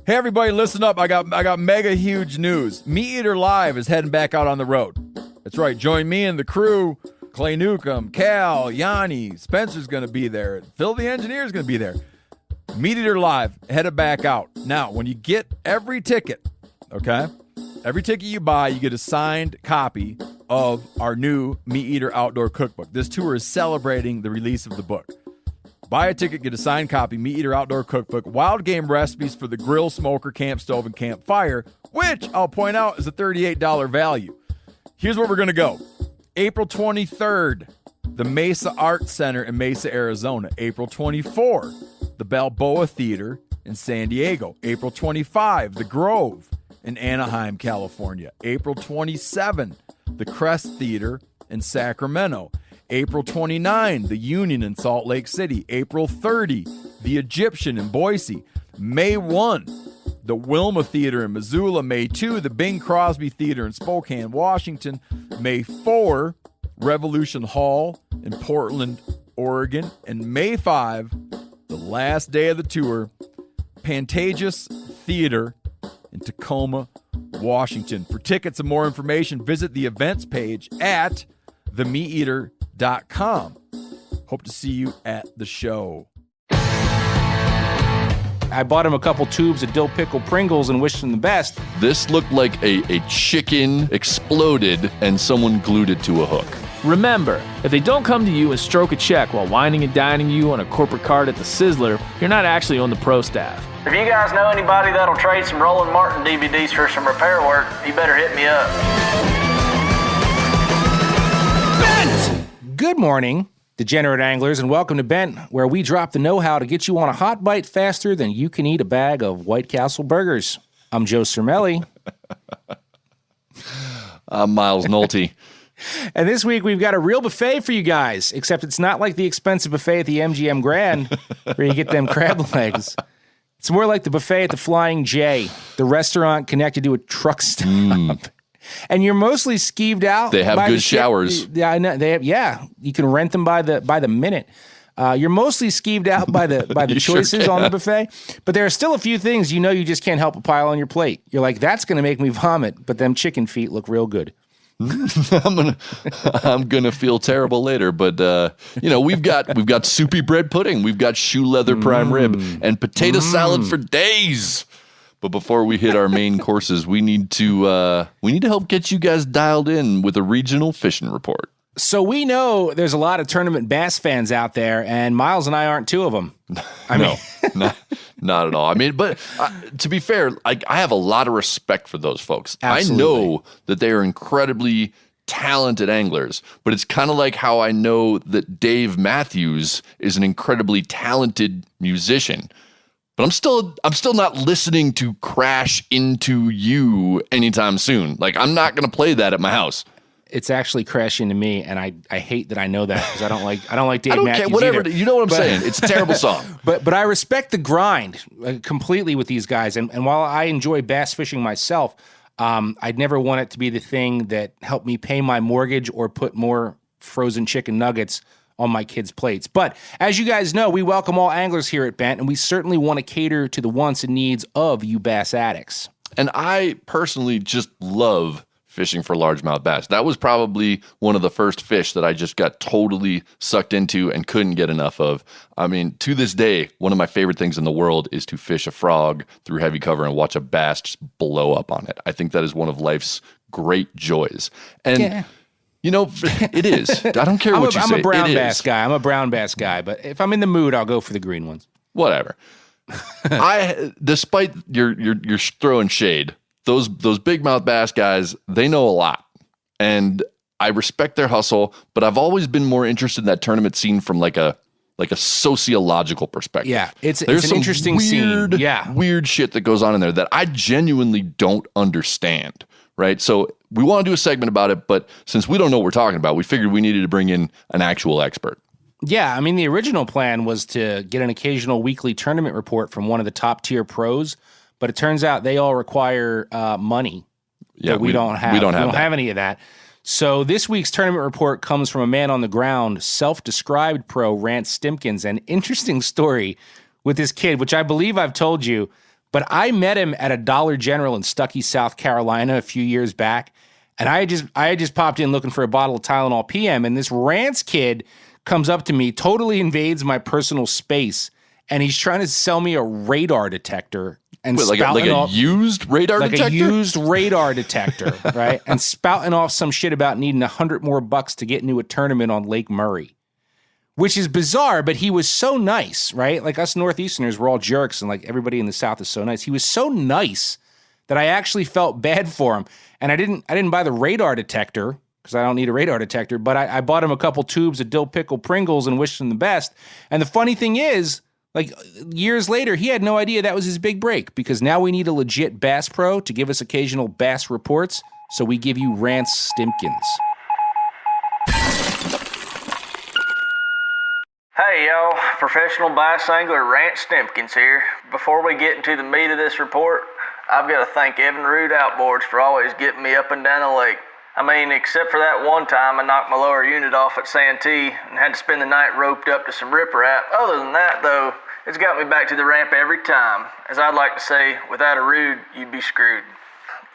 Hey everybody, listen up. I got mega huge news. Meat Eater Live is heading back out on the road. That's right. Join me and the crew. Clay Newcomb, Cal, Yanni, Spencer's going to be there. Phil the Engineer's going to be there. Meat Eater Live headed back out. Now, when you get every ticket, okay? Every ticket you buy, you get a signed copy of our new Meat Eater Outdoor Cookbook. This tour is celebrating the release of the book. Buy a ticket, get a signed copy, Meat Eater Outdoor Cookbook, wild game recipes for the grill, smoker, camp stove, and campfire, which I'll point out is a $38 value. Here's where we're going to go. April 23rd, the Mesa Arts Center in Mesa, Arizona. April 24, the Balboa Theater in San Diego. April 25, the Grove in Anaheim, California. April 27, the Crest Theater in Sacramento. April 29, the Union in Salt Lake City. April 30, the Egyptian in Boise. May 1, the Wilma Theater in Missoula. May 2, the Bing Crosby Theater in Spokane, Washington. May 4, Revolution Hall in Portland, Oregon. And May 5, the last day of the tour, Pantages Theater in Tacoma, Washington. For tickets and more information, visit the events page at themeateater.com. Hope to see you at the show. I bought him a couple tubes of dill pickle Pringles and wished him the best. This looked like a chicken exploded and someone glued it to a hook. Remember, if they don't come to you and stroke a check while whining and dining you on a corporate card at the Sizzler, you're not actually on the pro staff. If you guys know anybody that'll trade some Roland Martin DVDs for some repair work, you better hit me up. Good morning, degenerate anglers, and welcome to Bent, where we drop the know-how to get you on a hot bite faster than you can eat a bag of White Castle burgers. I'm Joe Cermelli. I'm Miles Nolte. And this week we've got a real buffet for you guys, except it's not like the expensive buffet at the MGM Grand, where you get them crab legs. It's more like the buffet at the Flying J, the restaurant connected to a truck stop. And you're mostly skeeved out. They have good showers. Yeah, I know. You can rent them by the minute. You're mostly skeeved out by the choices sure on the buffet, but there are still a few things you just can't help but pile on your plate. You're like, that's going to make me vomit, but them chicken feet look real good. I'm gonna feel terrible later, but we've got soupy bread pudding, we've got shoe leather prime rib, and potato salad for days. But before we hit our main courses, we need to help get you guys dialed in with a regional fishing report. So we know there's a lot of tournament bass fans out there, and Miles and I aren't two of them. Not at all. I mean, but to be fair, I have a lot of respect for those folks. Absolutely. I know that they are incredibly talented anglers, but it's kind of like how I know that Dave Matthews is an incredibly talented musician. But I'm still not listening to Crash Into You anytime soon. Like, I'm not going to play that at my house. It's actually Crash Into Me, and I hate that I know that because I don't like Dave Matthews care, whatever, either. You know what I'm saying? It's a terrible song. But I respect the grind completely with these guys. And while I enjoy bass fishing myself, I'd never want it to be the thing that helped me pay my mortgage or put more frozen chicken nuggets on my kids' plates. But as you guys know, we welcome all anglers here at Bent, and we certainly want to cater to the wants and needs of you bass addicts. And I personally just love fishing for largemouth bass. That was probably one of the first fish that I just got totally sucked into and couldn't get enough of. I mean, to this day, one of my favorite things in the world is to fish a frog through heavy cover and watch a bass just blow up on it. I think that is one of life's great joys. And yeah. It is. I don't care what you say. I'm a brown bass guy. I'm a brown bass guy. But if I'm in the mood, I'll go for the green ones. Whatever. Despite your throwing shade, those big mouth bass guys, they know a lot. And I respect their hustle, but I've always been more interested in that tournament scene from like a sociological perspective. Yeah, it's an some interesting scene. Yeah. Weird shit that goes on in there that I genuinely don't understand. Right. So we want to do a segment about it, but since we don't know what we're talking about, we figured we needed to bring in an actual expert. Yeah. I mean, the original plan was to get an occasional weekly tournament report from one of the top tier pros, but it turns out they all require money. Yeah, we don't have. We don't have any of that. So this week's tournament report comes from a man on the ground, self-described pro Rance Stimkins. An interesting story with this kid, which I believe I've told you, But I met him at a Dollar General in Stuckey, South Carolina a few years back. And I had just popped in looking for a bottle of Tylenol PM. And this Rance kid comes up to me, totally invades my personal space. And he's trying to sell me a radar detector. And like a used radar detector? Like a used radar detector, right? And spouting off some shit about needing $100 more to get into a tournament on Lake Murray. Which is bizarre, but he was so nice, right? Like us Northeasterners, we're all jerks, and like everybody in the South is so nice. He was so nice that I actually felt bad for him. And I didn't buy the radar detector, because I don't need a radar detector, but I bought him a couple tubes of dill pickle Pringles and wished him the best. And the funny thing is, like years later, he had no idea that was his big break, because now we need a legit Bass Pro to give us occasional bass reports, so we give you Rance Stimpkins. Hey y'all, professional bass angler Rance Stimpkins here. Before we get into the meat of this report, I've got to thank Evan Root Outboards for always getting me up and down the lake. I mean, except for that one time I knocked my lower unit off at Santee and had to spend the night roped up to some riprap. Other than that though, it's got me back to the ramp every time. As I'd like to say, without a Root, you'd be screwed.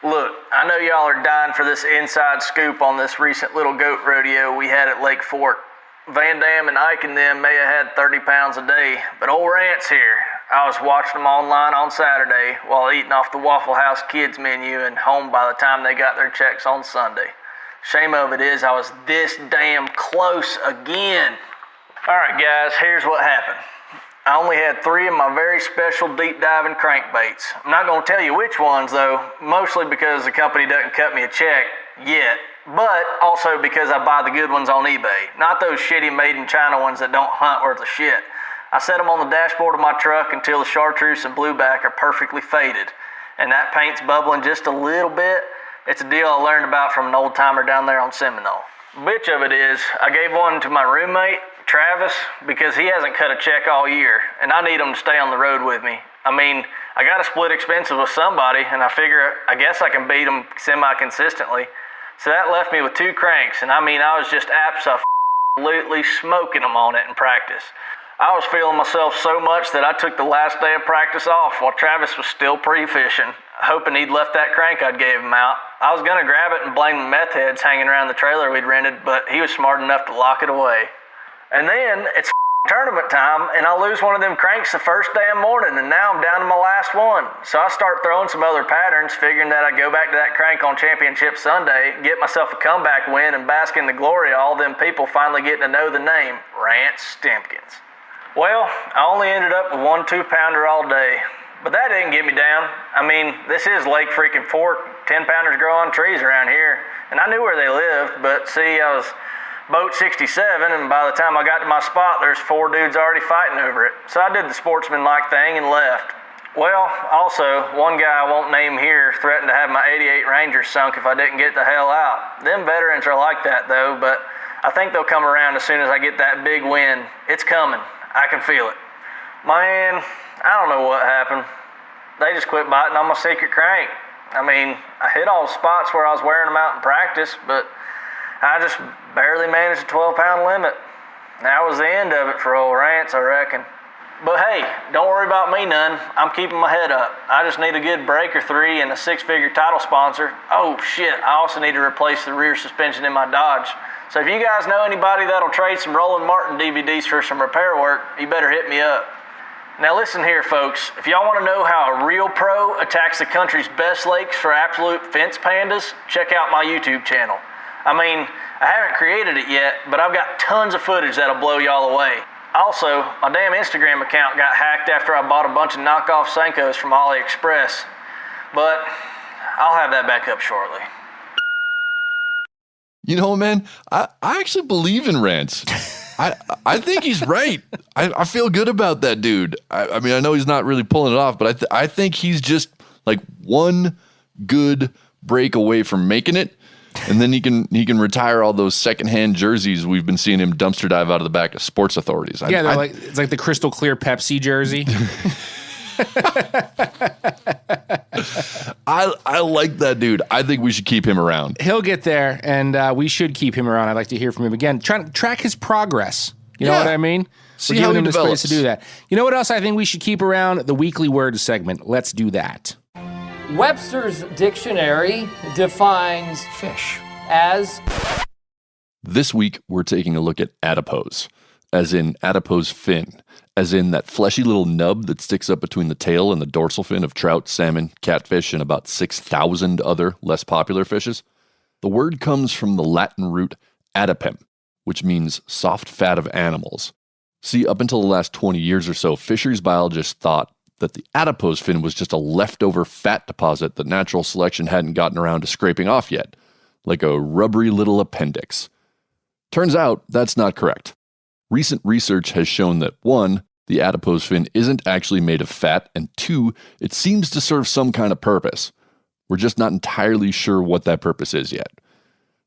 Look, I know y'all are dying for this inside scoop on this recent little goat rodeo we had at Lake Fork. Van Dam and Ike and them may have had 30 pounds a day, but old Rance here, I was watching them online on Saturday while eating off the Waffle House kids menu and home by the time they got their checks on Sunday. Shame of it is I was this damn close again. Alright guys, here's what happened. I only had 3 of my very special deep diving crankbaits. I'm not going to tell you which ones though, mostly because the company doesn't cut me a check yet. But also because I buy the good ones on eBay, not those shitty made in China ones that don't hunt worth a shit. I set them on the dashboard of my truck until the chartreuse and blueback are perfectly faded, and that paint's bubbling just a little bit. It's a deal I learned about from an old timer down there on Seminole. Bitch of it is, I gave one to my roommate, Travis, because he hasn't cut a check all year, and I need him to stay on the road with me. I mean, I gotta split expenses with somebody, and I guess I can beat him semi-consistently. So that left me with 2 cranks, and I mean, I was just absolutely smoking them on it in practice. I was feeling myself so much that I took the last day of practice off while Travis was still pre-fishing, hoping he'd left that crank I'd gave him out. I was gonna grab it and blame the meth heads hanging around the trailer we'd rented, but he was smart enough to lock it away. And then it's tournament time, and I lose one of them cranks the first damn morning, and now I'm down to my last one. So I start throwing some other patterns, figuring that I'd go back to that crank on Championship Sunday, get myself a comeback win, and bask in the glory of all them people finally getting to know the name, Rance Stimpkins. Well, I only ended up with 1 2-pounder all day, but that didn't get me down. I mean, this is Lake freaking Fork. 10-pounders grow on trees around here, and I knew where they lived, but see, I was boat 67, and by the time I got to my spot, there's 4 dudes already fighting over it. So I did the sportsman-like thing and left. Well, also, one guy I won't name here threatened to have my 88 Ranger sunk if I didn't get the hell out. Them veterans are like that, though, but I think they'll come around as soon as I get that big win. It's coming. I can feel it. Man, I don't know what happened. They just quit biting on my secret crank. I mean, I hit all the spots where I was wearing them out in practice, but I just barely managed a 12-pound limit. That was the end of it for old Rance, I reckon. But hey, don't worry about me none. I'm keeping my head up. I just need a good break or 3 and a 6-figure title sponsor. Oh shit, I also need to replace the rear suspension in my Dodge. So if you guys know anybody that'll trade some Roland Martin DVDs for some repair work, you better hit me up. Now listen here, folks. If y'all want to know how a real pro attacks the country's best lakes for absolute fence pandas, check out my YouTube channel. I mean, I haven't created it yet, but I've got tons of footage that'll blow y'all away. Also, my damn Instagram account got hacked after I bought a bunch of knockoff Senkos from AliExpress. But I'll have that back up shortly. You know, man, I actually believe in Rance. I think he's right. I feel good about that dude. I mean, I know he's not really pulling it off, but I think he's just like one good break away from making it. And then he can retire all those secondhand jerseys we've been seeing him dumpster dive out of the back of Sports Authorities. It's like the crystal clear Pepsi jersey. I like that dude. I think we should keep him around. He'll get there, and we should keep him around. I'd like to hear from him again. Try to track his progress. You know what I mean? We're giving him the space to do that. You know what else I think we should keep around? The weekly word segment. Let's do that. Webster's dictionary defines fish as... This week, we're taking a look at adipose, as in adipose fin, as in that fleshy little nub that sticks up between the tail and the dorsal fin of trout, salmon, catfish, and about 6,000 other less popular fishes. The word comes from the Latin root adipem, which means soft fat of animals. See, up until the last 20 years or so, fisheries biologists thought that the adipose fin was just a leftover fat deposit that natural selection hadn't gotten around to scraping off yet, like a rubbery little appendix. Turns out that's not correct. Recent research has shown that 1, the adipose fin isn't actually made of fat, and 2, it seems to serve some kind of purpose. We're just not entirely sure what that purpose is yet.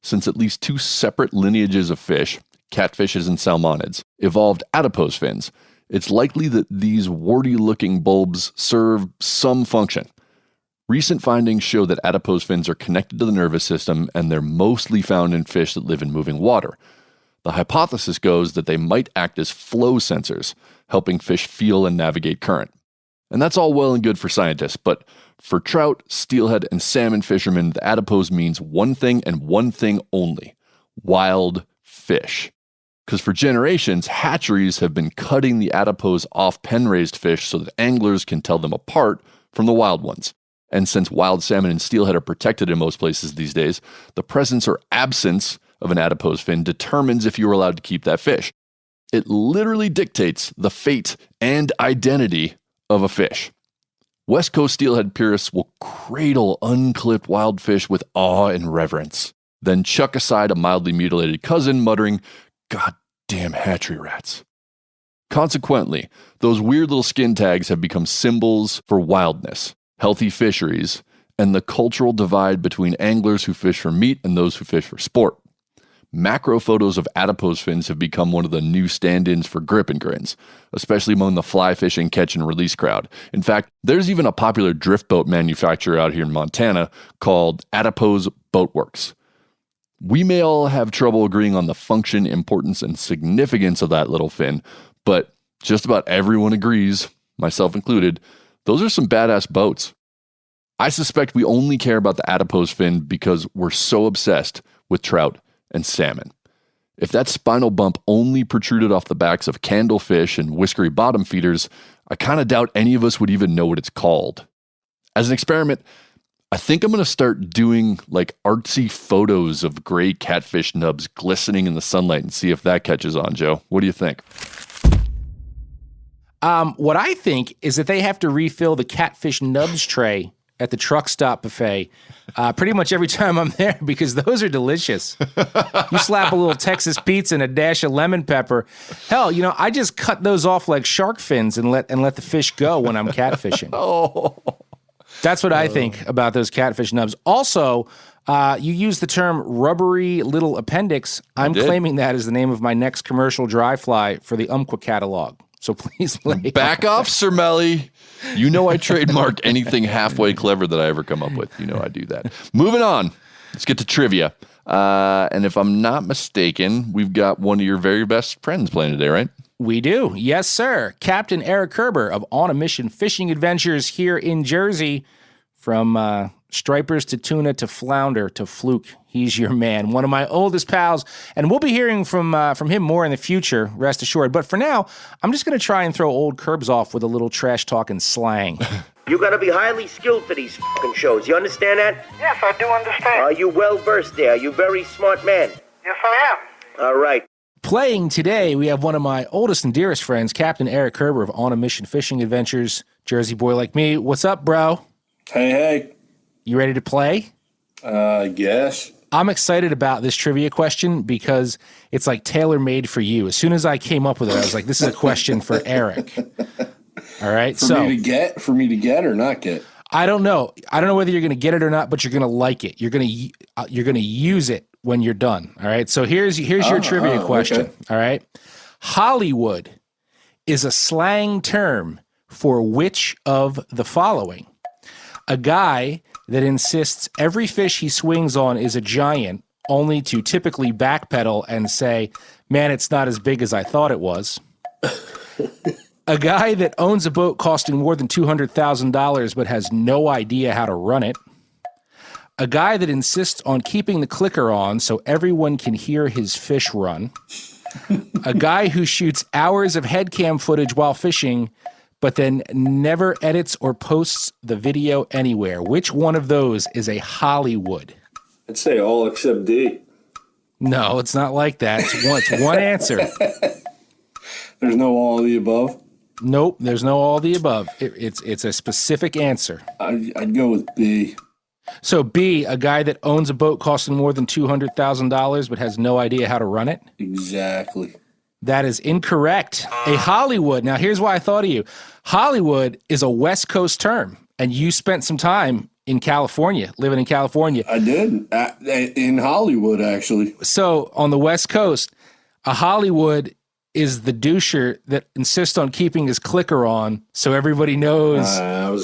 Since at least 2 separate lineages of fish, catfishes and salmonids, evolved adipose fins, it's likely that these warty-looking bulbs serve some function. Recent findings show that adipose fins are connected to the nervous system, and they're mostly found in fish that live in moving water. The hypothesis goes that they might act as flow sensors, helping fish feel and navigate current. And that's all well and good for scientists, but for trout, steelhead, and salmon fishermen, the adipose means one thing and one thing only: wild fish. Because for generations, hatcheries have been cutting the adipose off pen-raised fish so that anglers can tell them apart from the wild ones. And since wild salmon and steelhead are protected in most places these days, the presence or absence of an adipose fin determines if you are allowed to keep that fish. It literally dictates the fate and identity of a fish. West Coast steelhead purists will cradle unclipped wild fish with awe and reverence, then chuck aside a mildly mutilated cousin, muttering, "Goddamn hatchery rats." Consequently, those weird little skin tags have become symbols for wildness, healthy fisheries, and the cultural divide between anglers who fish for meat and those who fish for sport. Macro photos of adipose fins have become one of the new stand-ins for grip and grins, especially among the fly fishing catch and release crowd. In fact, there's even a popular drift boat manufacturer out here in Montana called Adipose Boatworks. We may all have trouble agreeing on the function, importance, and significance of that little fin, but just about everyone agrees, myself included, those are some badass boats. I suspect we only care about the adipose fin because we're so obsessed with trout and salmon. If that spinal bump only protruded off the backs of candlefish and whiskery bottom feeders, I kind of doubt any of us would even know what it's called. As an experiment, I think I'm going to start doing like artsy photos of gray catfish nubs glistening in the sunlight and see if that catches on, Joe. What do you think? What I think is that they have to refill the catfish nubs tray at the truck stop buffet pretty much every time I'm there, because those are delicious. You slap a little Texas pizza and a dash of lemon pepper. Hell, I just cut those off like shark fins and let the fish go when I'm catfishing. That's what I think about those catfish nubs. Also, you use the term rubbery little appendix. I'm claiming that as the name of my next commercial dry fly for the Umpqua catalog. So please back off, Sir Melly. You know I trademark anything halfway clever that I ever come up with. You know I do that. Moving on. Let's get to trivia. And if I'm not mistaken, we've got one of your very best friends playing today, right? We do. Yes, sir. Captain Eric Kerber of On a Mission Fishing Adventures here in Jersey. From stripers to tuna to flounder to fluke. He's your man. One of my oldest pals. And we'll be hearing from him more in the future, rest assured. But for now, I'm just going to try and throw old Curbs off with a little trash-talking slang. You got to be highly skilled for these fucking shows. You understand that? Yes, I do understand. Are you well-versed there? Are you a very smart man? Yes, I am. All right. Playing today, we have one of my oldest and dearest friends, Captain Eric Kerber of On a Mission Fishing Adventures. Jersey boy like me. What's up, bro? Hey. You ready to play? Yes. I'm excited about this trivia question because it's like tailor-made for you. As soon as I came up with it, I was like, this is a question for Eric. All right? For me to get or not get? I don't know. I don't know whether you're going to get it or not, but you're going to like it. You're going to use it when you're done. All right? So here's your trivia question. Okay. All right? Hollywood is a slang term for which of the following? A guy that insists every fish he swings on is a giant, only to typically backpedal and say, man, it's not as big as I thought it was. A guy that owns a boat costing more than $200,000 but has no idea how to run it. A guy that insists on keeping the clicker on so everyone can hear his fish run. A guy who shoots hours of headcam footage while fishing but then never edits or posts the video anywhere. Which one of those is a Hollywood? I'd say all except D. No, it's not like that. It's one answer. There's no all of the above? Nope, there's no all the above. It's a specific answer. I'd go with B. So B, a guy that owns a boat costing more than $200,000 but has no idea how to run it? Exactly. That is incorrect. A Hollywood. Now, here's why I thought of you. Hollywood is a West Coast term, and you spent some time in California, living in California. I did. In Hollywood, actually. So on the West Coast, a Hollywood is the doucher that insists on keeping his clicker on so everybody knows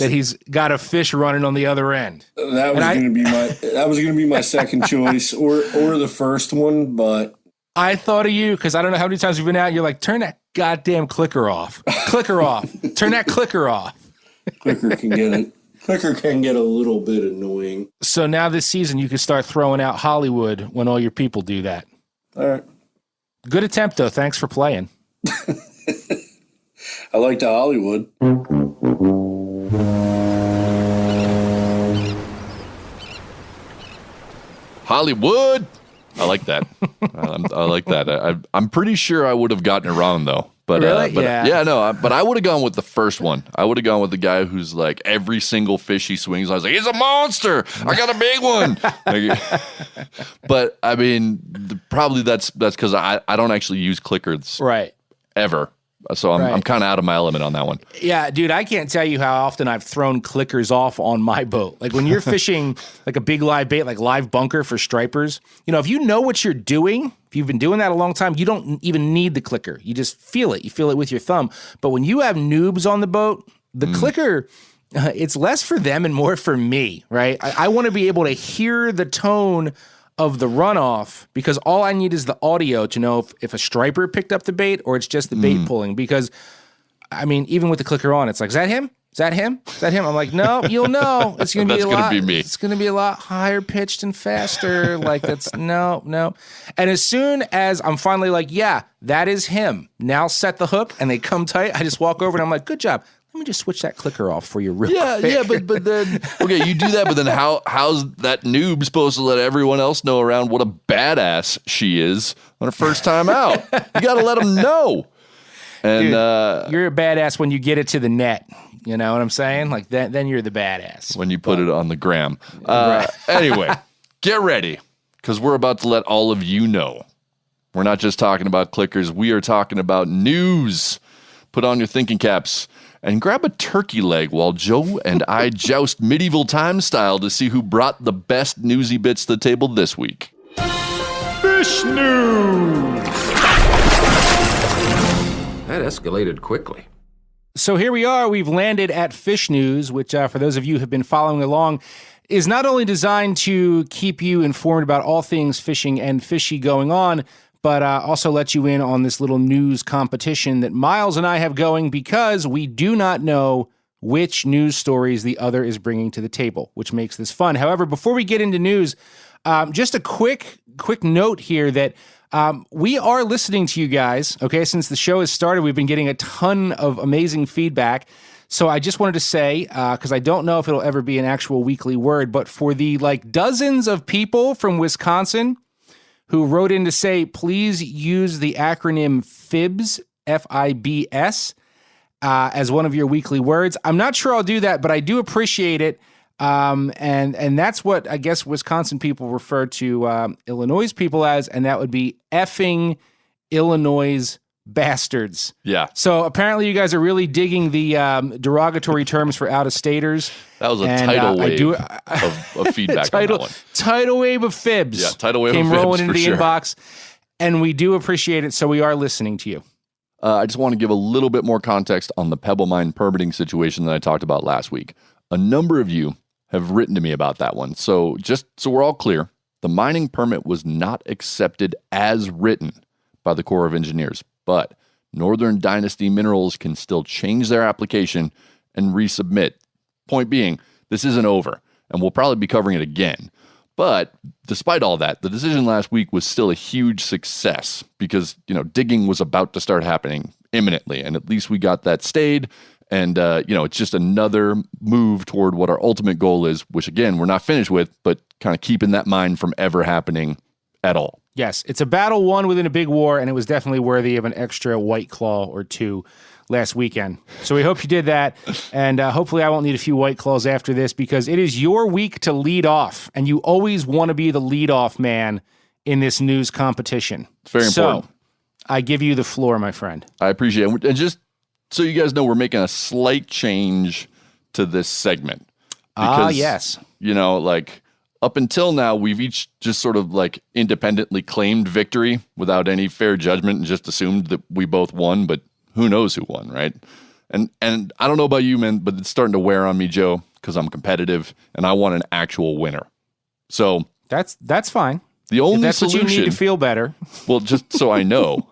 that he's got a fish running on the other end. That was going to be my second choice or the first one, but I thought of you because I don't know how many times we've been out. You're like, turn that goddamn clicker off. Clicker off. Turn that clicker off. Clicker can get a little bit annoying. So now this season you can start throwing out Hollywood when all your people do that. All right. Good attempt, though. Thanks for playing. I like the Hollywood. Hollywood. I like that. I like that. I'm pretty sure I would have gotten it wrong though. But really? But I would have gone with the first one. I would have gone with the guy who's like every single fish he swings, I was like, he's a monster. I got a big one. But I mean, probably that's because I don't actually use clickers right ever. So I'm kind of out of my element on that one. Yeah, dude, I can't tell you how often I've thrown clickers off on my boat. Like when you're fishing like a big live bait, like live bunker for stripers, if you know what you're doing, if you've been doing that a long time, you don't even need the clicker. You just feel it. You feel it with your thumb. But when you have noobs on the boat, the clicker, it's less for them and more for me, right? I want to be able to hear the tone of the runoff because all I need is the audio to know if a striper picked up the bait or it's just the bait pulling. Because, I mean, even with the clicker on, it's like, is that him? Is that him? Is that him? I'm like, no, you'll know. It's going to be me. It's going to be a lot higher pitched and faster. Like that's no. And as soon as I'm finally like, yeah, that is him. Now set the hook and they come tight. I just walk over and I'm like, good job. Let me just switch that clicker off for you real quick. Yeah, but then, okay, you do that, but then how's that noob supposed to let everyone else know around what a badass she is on her first time out? You got to let them know. And dude, you're a badass when you get it to the net. You know what I'm saying? Like that, then you're the badass. When you put it on the gram. Right. Anyway, get ready, because we're about to let all of you know. We're not just talking about clickers. We are talking about news. Put on your thinking caps and grab a turkey leg while Joe and I joust medieval time style to see who brought the best newsy bits to the table this week. Fish news! That escalated quickly. So here we are. We've landed at Fish News, which for those of you who have been following along, is not only designed to keep you informed about all things fishing and fishy going on, but also let you in on this little news competition that Miles and I have going because we do not know which news stories the other is bringing to the table, which makes this fun. However, before we get into news, just a quick note here that we are listening to you guys, okay? Since the show has started, we've been getting a ton of amazing feedback. So I just wanted to say, because I don't know if it'll ever be an actual weekly word, but for the dozens of people from Wisconsin who wrote in to say, please use the acronym FIBS, F-I-B-S, as one of your weekly words. I'm not sure I'll do that, but I do appreciate it. And that's what I guess Wisconsin people refer to Illinois people as, and that would be effing Illinois bastards. Yeah. So apparently you guys are really digging the derogatory terms for out-of-staters. That was a tidal wave of feedback on that one. Tidal wave of fibs. Yeah, tidal wave came of fibs rolling into for the sure. inbox, and we do appreciate it, so we are listening to you. I just want to give a little bit more context on the Pebble Mine permitting situation that I talked about last week. A number of you have written to me about that one. So just so we're all clear, the mining permit was not accepted as written by the Corps of Engineers, but Northern Dynasty Minerals can still change their application and resubmit. Point being, this isn't over, and we'll probably be covering it again. But despite all that, the decision last week was still a huge success because, digging was about to start happening imminently, and at least we got that stayed. And, it's just another move toward what our ultimate goal is, which, again, we're not finished with, but kind of keeping that mine from ever happening at all. Yes, it's a battle won within a big war, and it was definitely worthy of an extra White Claw or two last weekend. So we hope you did that, and hopefully I won't need a few White Claws after this because it is your week to lead off, and you always want to be the lead-off man in this news competition. It's very important. So I give you the floor, my friend. I appreciate it. And just so you guys know, we're making a slight change to this segment. Because, yes. Up until now, we've each just sort of independently claimed victory without any fair judgment and just assumed that we both won, but who knows who won, right? And I don't know about you, man, but it's starting to wear on me, Joe, because I'm competitive and I want an actual winner. So that's fine. The only if that's solution, what you need to feel better. Well, just so I know,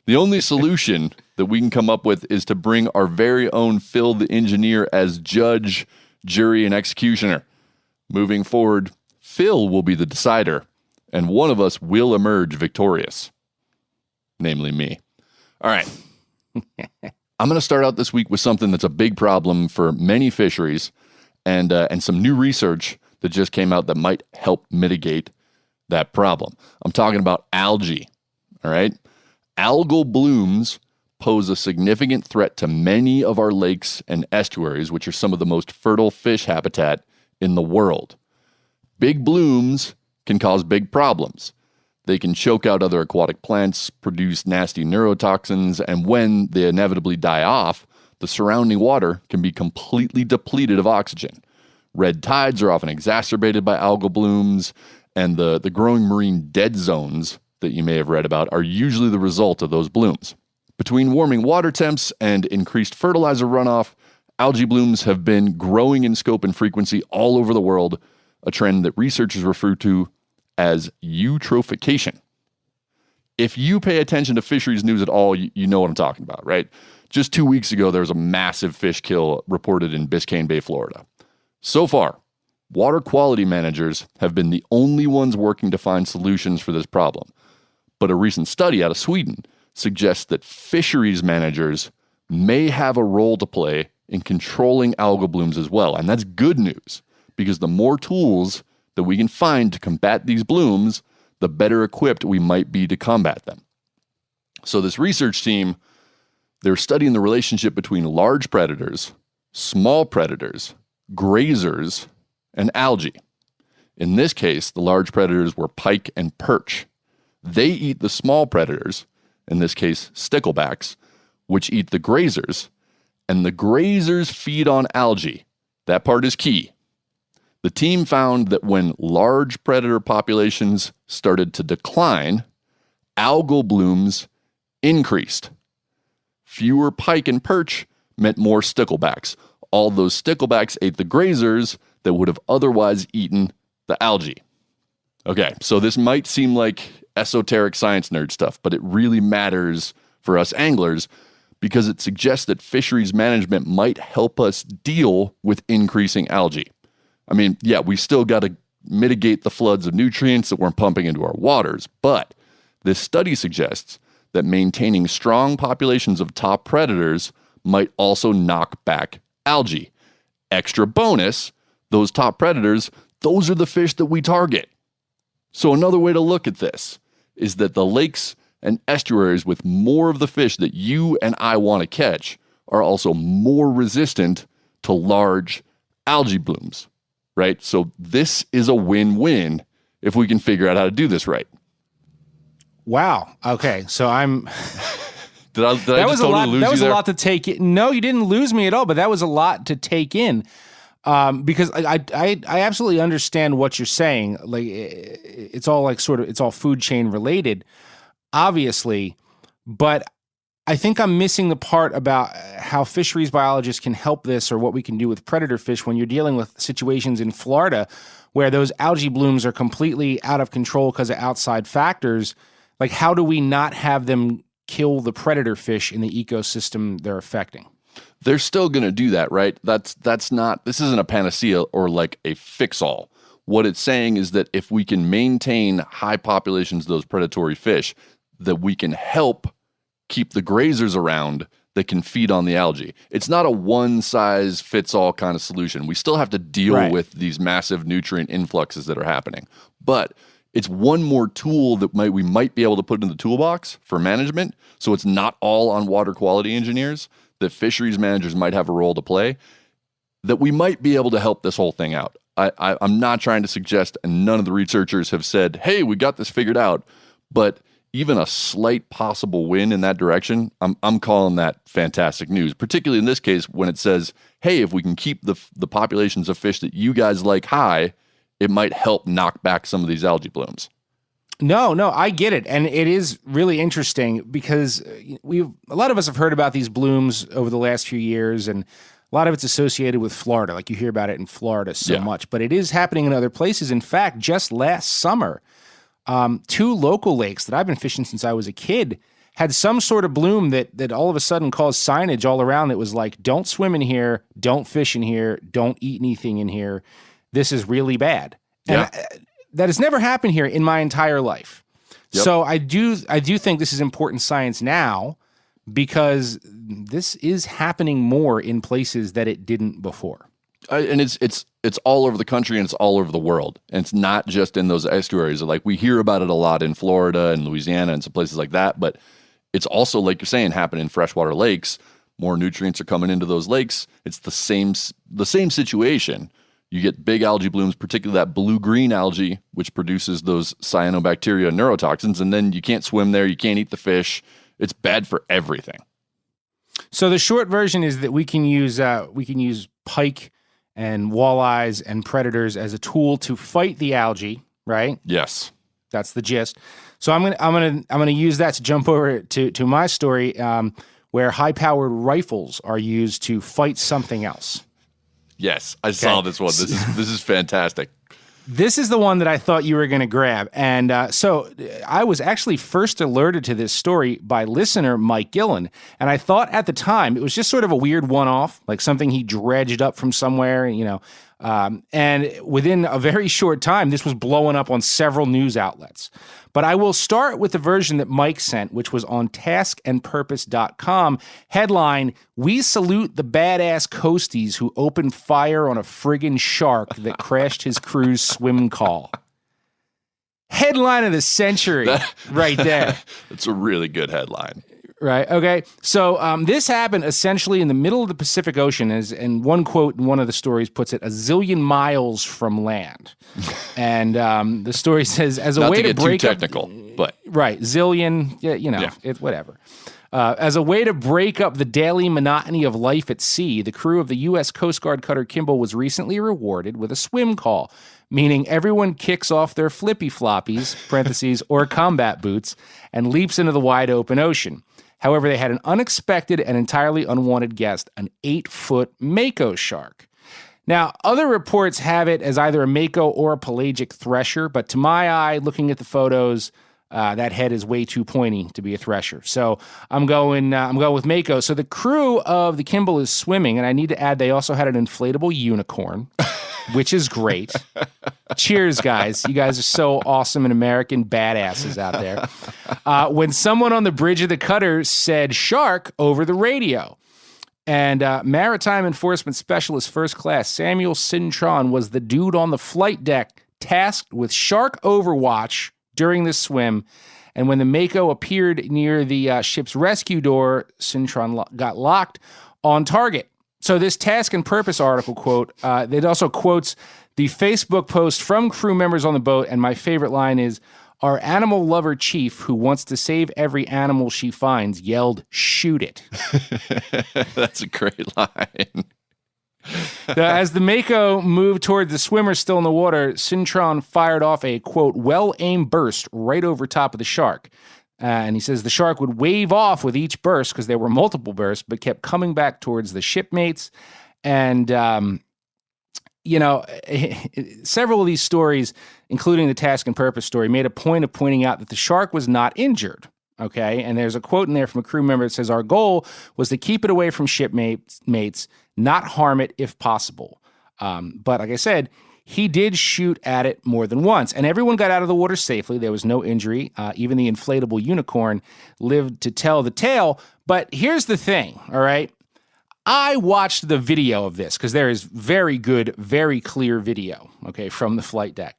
the only solution that we can come up with is to bring our very own Phil the engineer as judge, jury, and executioner. Moving forward, Phil will be the decider, and one of us will emerge victorious, namely me. All right. I'm going to start out this week with something that's a big problem for many fisheries and some new research that just came out that might help mitigate that problem. I'm talking about algae, all right? Algal blooms pose a significant threat to many of our lakes and estuaries, which are some of the most fertile fish habitat in the world. Big blooms can cause big problems. They can choke out other aquatic plants, produce nasty neurotoxins, and when they inevitably die off, the surrounding water can be completely depleted of oxygen. Red tides are often exacerbated by algal blooms, and the growing marine dead zones that you may have read about are usually the result of those blooms. Between warming water temps and increased fertilizer runoff, algae blooms have been growing in scope and frequency all over the world, a trend that researchers refer to as eutrophication. If you pay attention to fisheries news at all, you know what I'm talking about, right? Just 2 weeks ago, there was a massive fish kill reported in Biscayne Bay, Florida. So far, water quality managers have been the only ones working to find solutions for this problem. But a recent study out of Sweden suggests that fisheries managers may have a role to play in controlling algal blooms as well. And that's good news, because the more tools that we can find to combat these blooms, the better equipped we might be to combat them. So this research team, they're studying the relationship between large predators, small predators, grazers, and algae. In this case, the large predators were pike and perch. They eat the small predators, in this case sticklebacks, which eat the grazers, and the grazers feed on algae. That part is key. The team found that when large predator populations started to decline, algal blooms increased. Fewer pike and perch meant more sticklebacks. All those sticklebacks ate the grazers that would have otherwise eaten the algae. Okay, so this might seem like esoteric science nerd stuff, but it really matters for us anglers because it suggests that fisheries management might help us deal with increasing algae. I mean, yeah, we still got to mitigate the floods of nutrients that we're pumping into our waters, but this study suggests that maintaining strong populations of top predators might also knock back algae. Extra bonus, those top predators, those are the fish that we target. So another way to look at this is that the lakes and estuaries with more of the fish that you and I want to catch are also more resistant to large algae blooms, right? So this is a win-win if we can figure out how to do this right. Wow. Okay. So I'm... Did I that was just totally lose you there? That was a lot to take in. No, you didn't lose me at all, but that was a lot to take in. Because I absolutely understand what you're saying. Like it's all like it's all food chain related, obviously, but I think I'm missing the part about how fisheries biologists can help this or what we can do with predator fish when you're dealing with situations in Florida where those algae blooms are completely out of control because of outside factors. Like, how do we not have them kill the predator fish in the ecosystem they're affecting. They're still going to do that, right? This isn't a panacea or like a fix-all. What it's saying is that if we can maintain high populations of those predatory fish, that we can help keep the grazers around that can feed on the algae. It's not a one-size-fits-all kind of solution. We still have to deal with these massive nutrient influxes that are happening. But it's one more tool that we might be able to put in the toolbox for management, so it's not all on water quality engineers, that fisheries managers might have a role to play, that we might be able to help this whole thing out. I'm not trying to suggest, and none of the researchers have said, hey, we got this figured out, but even a slight possible win in that direction, I'm calling that fantastic news, particularly in this case when it says, hey, if we can keep the populations of fish that you guys like high, it might help knock back some of these algae blooms. No, I get it. And it is really interesting because a lot of us have heard about these blooms over the last few years, and a lot of it's associated with Florida. Like you hear about it in Florida so much, but it is happening in other places. In fact, just last summer, 2 local lakes that I've been fishing since I was a kid had some sort of bloom that all of a sudden caused signage all around that was like, don't swim in here, don't fish in here, don't eat anything in here. This is really bad. And that has never happened here in my entire life. Yep. So I do think this is important science now because this is happening more in places that it didn't before. And it's all over the country and it's all over the world. And it's not just in those estuaries. Like we hear about it a lot in Florida and Louisiana and some places like that, but it's also, like you're saying, happening in freshwater lakes. More nutrients are coming into those lakes. It's the same situation. You get big algae blooms, particularly that blue-green algae, which produces those cyanobacteria and neurotoxins, and then you can't swim there, you can't eat the fish. It's bad for everything. So the short version is that we can use pike and walleyes and predators as a tool to fight the algae, right? Yes. That's the gist. So I'm gonna use that to jump over to my story, where high-powered rifles are used to fight something else. Yes, I saw this one. This is fantastic. This is the one that I thought you were going to grab. And so I was actually first alerted to this story by listener Mike Gillen. And I thought at the time it was just sort of a weird one-off, like something he dredged up from somewhere, and within a very short time, this was blowing up on several news outlets. But I will start with the version that Mike sent, which was on taskandpurpose.com. Headline, "We salute the badass coasties who opened fire on a friggin' shark that crashed his crew's swim call." Headline of the century right there. It's a really good headline. Right. Okay. So this happened essentially in the middle of the Pacific Ocean, and one quote in one of the stories puts it, 1 zillion miles from land. And the story says, as a Not way to to get break too technical, but right, zillion, whatever. As a way to break up the daily monotony of life at sea, the crew of the U.S. Coast Guard cutter Kimball was recently rewarded with a swim call, meaning everyone kicks off their flippy floppies (parentheses) or combat boots and leaps into the wide open ocean. However, they had an unexpected and entirely unwanted guest, an 8-foot mako shark. Now, other reports have it as either a mako or a pelagic thresher, but to my eye, looking at the photos, that head is way too pointy to be a thresher. So I'm going with mako. So the crew of the Kimball is swimming, and I need to add they also had an inflatable unicorn, which is great. Cheers, guys. You guys are so awesome and American badasses out there. When someone on the bridge of the cutter said shark over the radio. And Maritime Enforcement Specialist First Class Samuel Cintron was the dude on the flight deck tasked with shark overwatch during this swim. And when the mako appeared near the ship's rescue door, Cintron got locked on target. So this Task and Purpose article quote, it also quotes the Facebook post from crew members on the boat, and my favorite line is, "Our animal lover chief, who wants to save every animal she finds, yelled, 'Shoot it.'" That's a great line. As the mako moved toward the swimmer still in the water, Cintron fired off a, quote, "well-aimed burst right over top of the shark." And he says the shark would wave off with each burst because there were multiple bursts, but kept coming back towards the shipmates. And, several of these stories, including the Task and Purpose story, made a point of pointing out that the shark was not injured. okay? And there's a quote in there from a crew member that says, "Our goal was to keep it away from shipmates, not harm it if possible." But like I said, he did shoot at it more than once, and everyone got out of the water safely. There was no injury. Even the inflatable unicorn lived to tell the tale. But here's the thing, all right? I watched the video of this because there is very good, very clear video, okay, from the flight deck.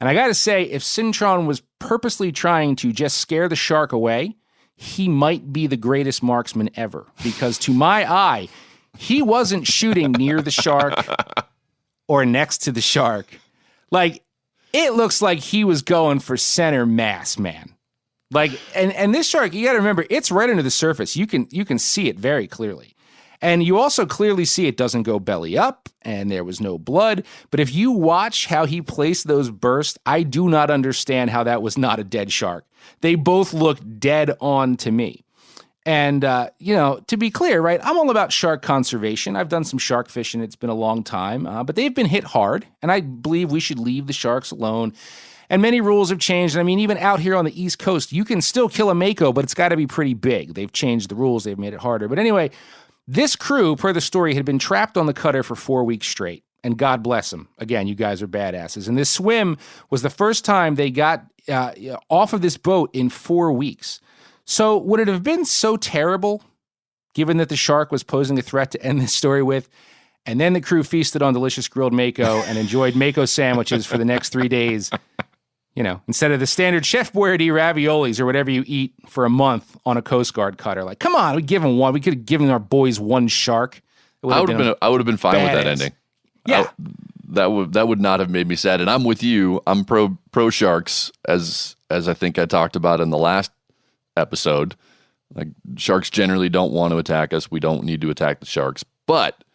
And I got to say, if Cintron was purposely trying to just scare the shark away, he might be the greatest marksman ever. Because to my eye, he wasn't shooting near the shark or next to the shark. Like, it looks like he was going for center mass, man. Like, and this shark, you got to remember, it's right under the surface. You can see it very clearly. And you also clearly see it doesn't go belly up, and there was no blood. But if you watch how he placed those bursts, I do not understand how that was not a dead shark. They both look dead on to me. And, to be clear, right, I'm all about shark conservation. I've done some shark fishing. It's been a long time, but they've been hit hard, and I believe we should leave the sharks alone. And many rules have changed. I mean, even out here on the East Coast, you can still kill a mako, but it's got to be pretty big. They've changed the rules. They've made it harder. But anyway, this crew, per the story, had been trapped on the cutter for 4 weeks straight. And God bless them. Again, you guys are badasses. And this swim was the first time they got off of this boat in 4 weeks. So would it have been so terrible, given that the shark was posing a threat to end this story with? And then the crew feasted on delicious grilled mako and enjoyed mako sandwiches for the next 3 days. Instead of the standard Chef Boyardee raviolis or whatever you eat for a month on a Coast Guard cutter. Like, come on, we give them one. We could have given our boys one shark. I would have been fine with that ending. Yeah. That would not have made me sad. And I'm with you. I'm pro sharks, as I think I talked about in the last episode. Like, sharks generally don't want to attack us. We don't need to attack the sharks. But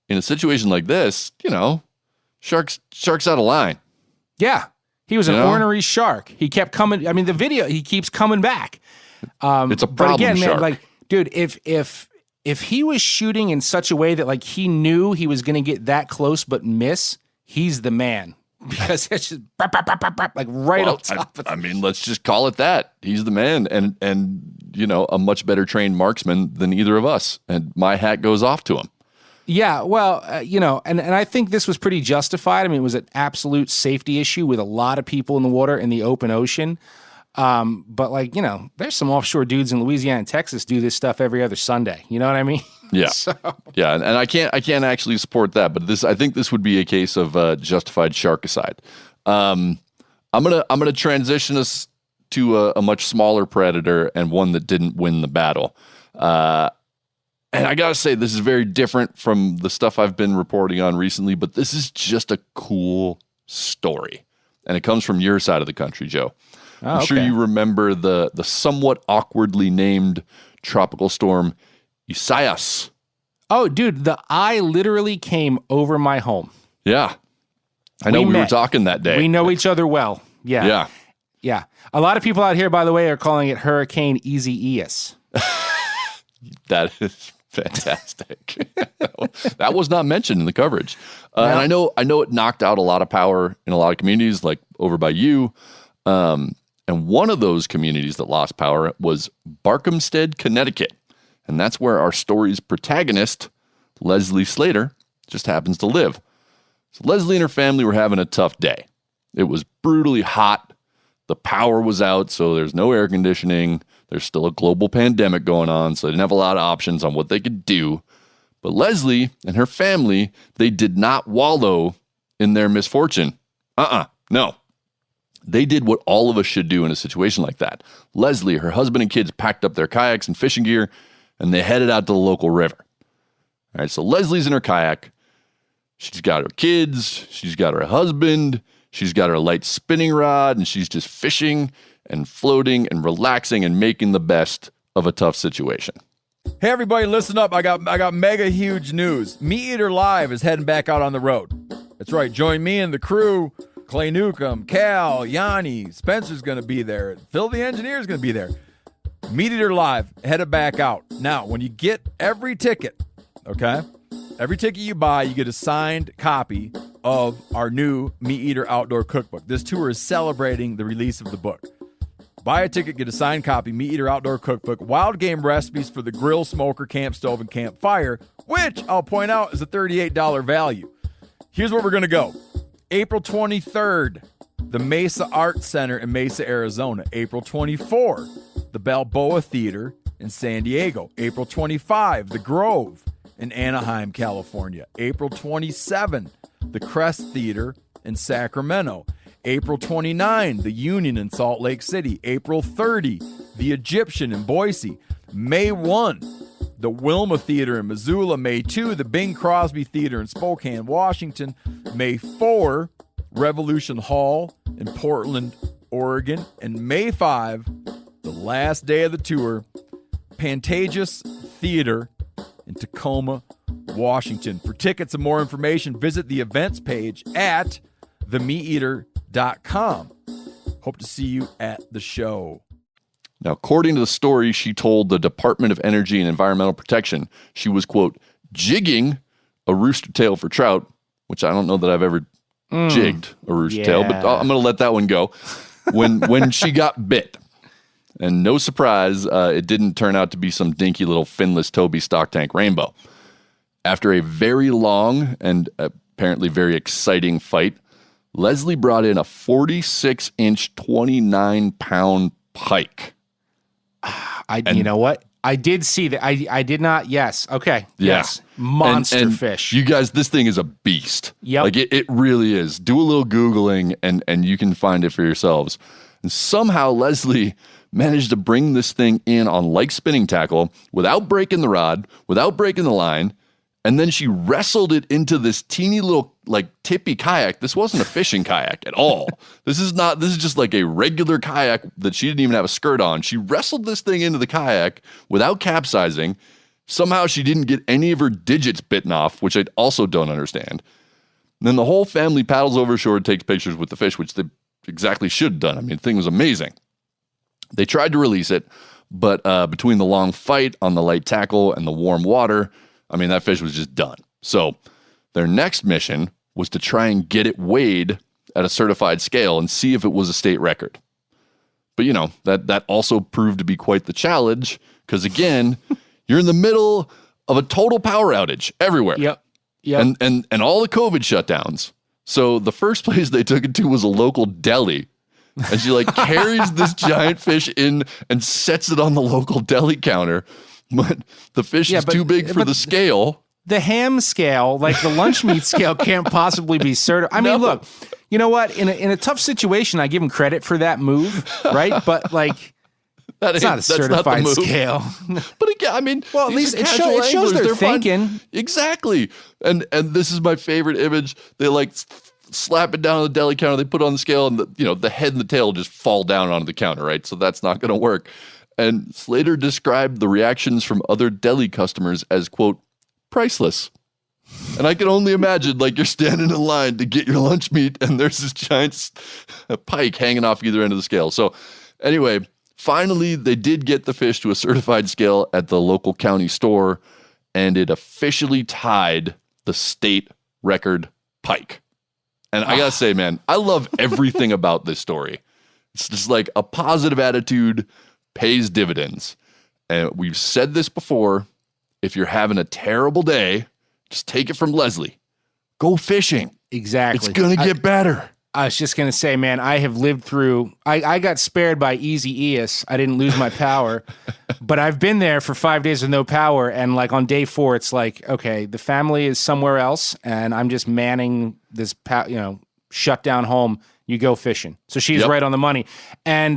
in a situation like this, sharks out of line. Yeah. He was an ornery shark. He kept coming. I mean, the video, he keeps coming back. It's a problem, but again, shark. man, like, dude, if he was shooting in such a way that, like, he knew he was going to get that close but miss, he's the man. Because it's just like right on top of it. I mean, let's just call it that. He's the man, and a much better trained marksman than either of us. And my hat goes off to him. Yeah, well, and I think this was pretty justified. I mean, it was an absolute safety issue with a lot of people in the water in the open ocean. But there's some offshore dudes in Louisiana and Texas do this stuff every other Sunday. You know what I mean? Yeah. Yeah, and I can't actually support that, but I think this would be a case of justified sharkicide. I'm gonna transition us to a much smaller predator and one that didn't win the battle. And I gotta say, this is very different from the stuff I've been reporting on recently, but this is just a cool story. And it comes from your side of the country, Joe. I'm sure you remember the somewhat awkwardly named tropical storm Isaias. Oh, dude, the eye literally came over my home. Yeah. I know we were talking that day. We know each other well. Yeah. Yeah. A lot of people out here, by the way, are calling it Hurricane Easy-Eas. That is fantastic. That was not mentioned in the coverage. And I know it knocked out a lot of power in a lot of communities, like over by you. And one of those communities that lost power was Barkhamstead, Connecticut. And that's where our story's protagonist, Leslie Slater, just happens to live. So Leslie and her family were having a tough day. It was brutally hot. The power was out, so there's no air conditioning. There's still a global pandemic going on, so they didn't have a lot of options on what they could do. But Leslie and her family, they did not wallow in their misfortune. No. They did what all of us should do in a situation like that. Leslie, her husband and kids packed up their kayaks and fishing gear, and they headed out to the local river. All right, so Leslie's in her kayak. She's got her kids. She's got her husband. She's got her light spinning rod, and she's just fishing and floating and relaxing and making the best of a tough situation. Hey, everybody, listen up. I got mega huge news. Meat Eater Live is heading back out on the road. That's right. Join me and the crew. Clay Newcomb, Cal, Yanni, Spencer's going to be there. Phil the engineer's going to be there. Meat Eater Live, headed back out. Now, when you get every ticket, okay, every ticket you buy, you get a signed copy of our new Meat Eater Outdoor Cookbook. This tour is celebrating the release of the book. Buy a ticket, get a signed copy, Meat Eater Outdoor Cookbook, wild game recipes for the grill, smoker, camp stove, and campfire, which I'll point out is a $38 value. Here's where we're going to go. April 23rd, the Mesa Arts Center in Mesa, Arizona. April 24, the Balboa Theater in San Diego. April 25, the Grove in Anaheim, California. April 27, the Crest Theater in Sacramento. April 29, the Union in Salt Lake City. April 30, the Egyptian in Boise. May 1, the Wilma Theater in Missoula. May 2, the Bing Crosby Theater in Spokane, Washington. May 4, Revolution Hall in Portland, Oregon. And May 5, the last day of the tour, Pantages Theater in Tacoma, Washington. For tickets and more information, visit the events page at themeateater.com. Hope to see you at the show. Now, according to the story, she told the Department of Energy and Environmental Protection she was, quote, jigging a rooster tail for trout, which I don't know that I've ever jigged a rooster tail, but I'm going to let that one go, when she got bit. And no surprise, it didn't turn out to be some dinky little finless Toby stock tank rainbow. After a very long and apparently very exciting fight, Leslie brought in a 46-inch, 29-pound pike. You know what? I did see that. I did not. Yes. Okay. Yeah. Yes. Monster and fish. You guys, this thing is a beast. Yep. Like it really is. Do a little Googling and you can find it for yourselves. And somehow Leslie managed to bring this thing in on light spinning tackle without breaking the rod, without breaking the line. And then she wrestled it into this teeny little like tippy kayak. This wasn't a fishing kayak at all. This is just like a regular kayak that she didn't even have a skirt on. She wrestled this thing into the kayak without capsizing. Somehow she didn't get any of her digits bitten off, which I also don't understand. And then the whole family paddles over shore and takes pictures with the fish, which they exactly should have done. I mean, the thing was amazing. They tried to release it, but between the long fight on the light tackle and the warm water, I mean, that fish was just done. So their next mission was to try and get it weighed at a certified scale and see if it was a state record. But, you know, that also proved to be quite the challenge because, again, you're in the middle of a total power outage everywhere. Yep. And all the COVID shutdowns. So the first place they took it to was a local deli. And she, like, carries this giant fish in and sets it on the local deli counter. But the fish is too big for the scale. The ham scale, like the lunch meat scale, can't possibly be certified. I mean, look, you know what? In a tough situation, I give him credit for that move, right? But like, it's not a certified scale. But again, I mean, well, at least it shows they're thinking. Exactly. And this is my favorite image. They like slap it down on the deli counter. They put it on the scale, and the head and the tail just fall down onto the counter, right? So that's not going to work. And Slater described the reactions from other deli customers as, quote, priceless. And I can only imagine, like, you're standing in line to get your lunch meat, and there's this giant pike hanging off either end of the scale. So anyway, finally, they did get the fish to a certified scale at the local county store, and it officially tied the state record pike. And I gotta say, man, I love everything about this story. It's just like a positive attitude pays dividends. And we've said this before. If you're having a terrible day, just take it from Leslie. Go fishing. Exactly. It's going to get better. I was just going to say, man, I have lived through, I got spared by Easy Eos. I didn't lose my power, but I've been there for 5 days with no power. And like on day 4, it's like, okay, the family is somewhere else and I'm just manning this, shut down home. You go fishing. So she's right on the money. And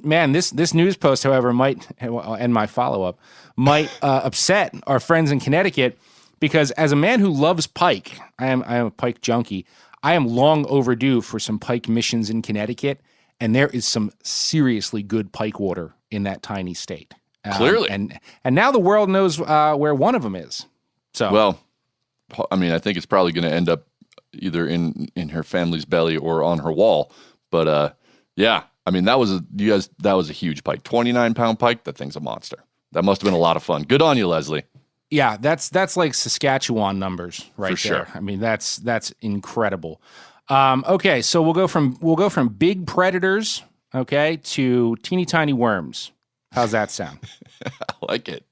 man, this news post, however, might, and my follow-up, might upset our friends in Connecticut because as a man who loves pike, I am a pike junkie. I am long overdue for some pike missions in Connecticut, and there is some seriously good pike water in that tiny state. Clearly. And now the world knows where one of them is. So well, I mean, I think it's probably going to end up either in her family's belly or on her wall. But yeah, I mean, that was a huge pike. 29-pound pike. That thing's a monster. That must have been a lot of fun. Good on you, Leslie. Yeah, that's like Saskatchewan numbers right For there. sure. I mean, that's incredible. Okay, so we'll go from big predators okay, to teeny tiny worms. How's that sound? I like it.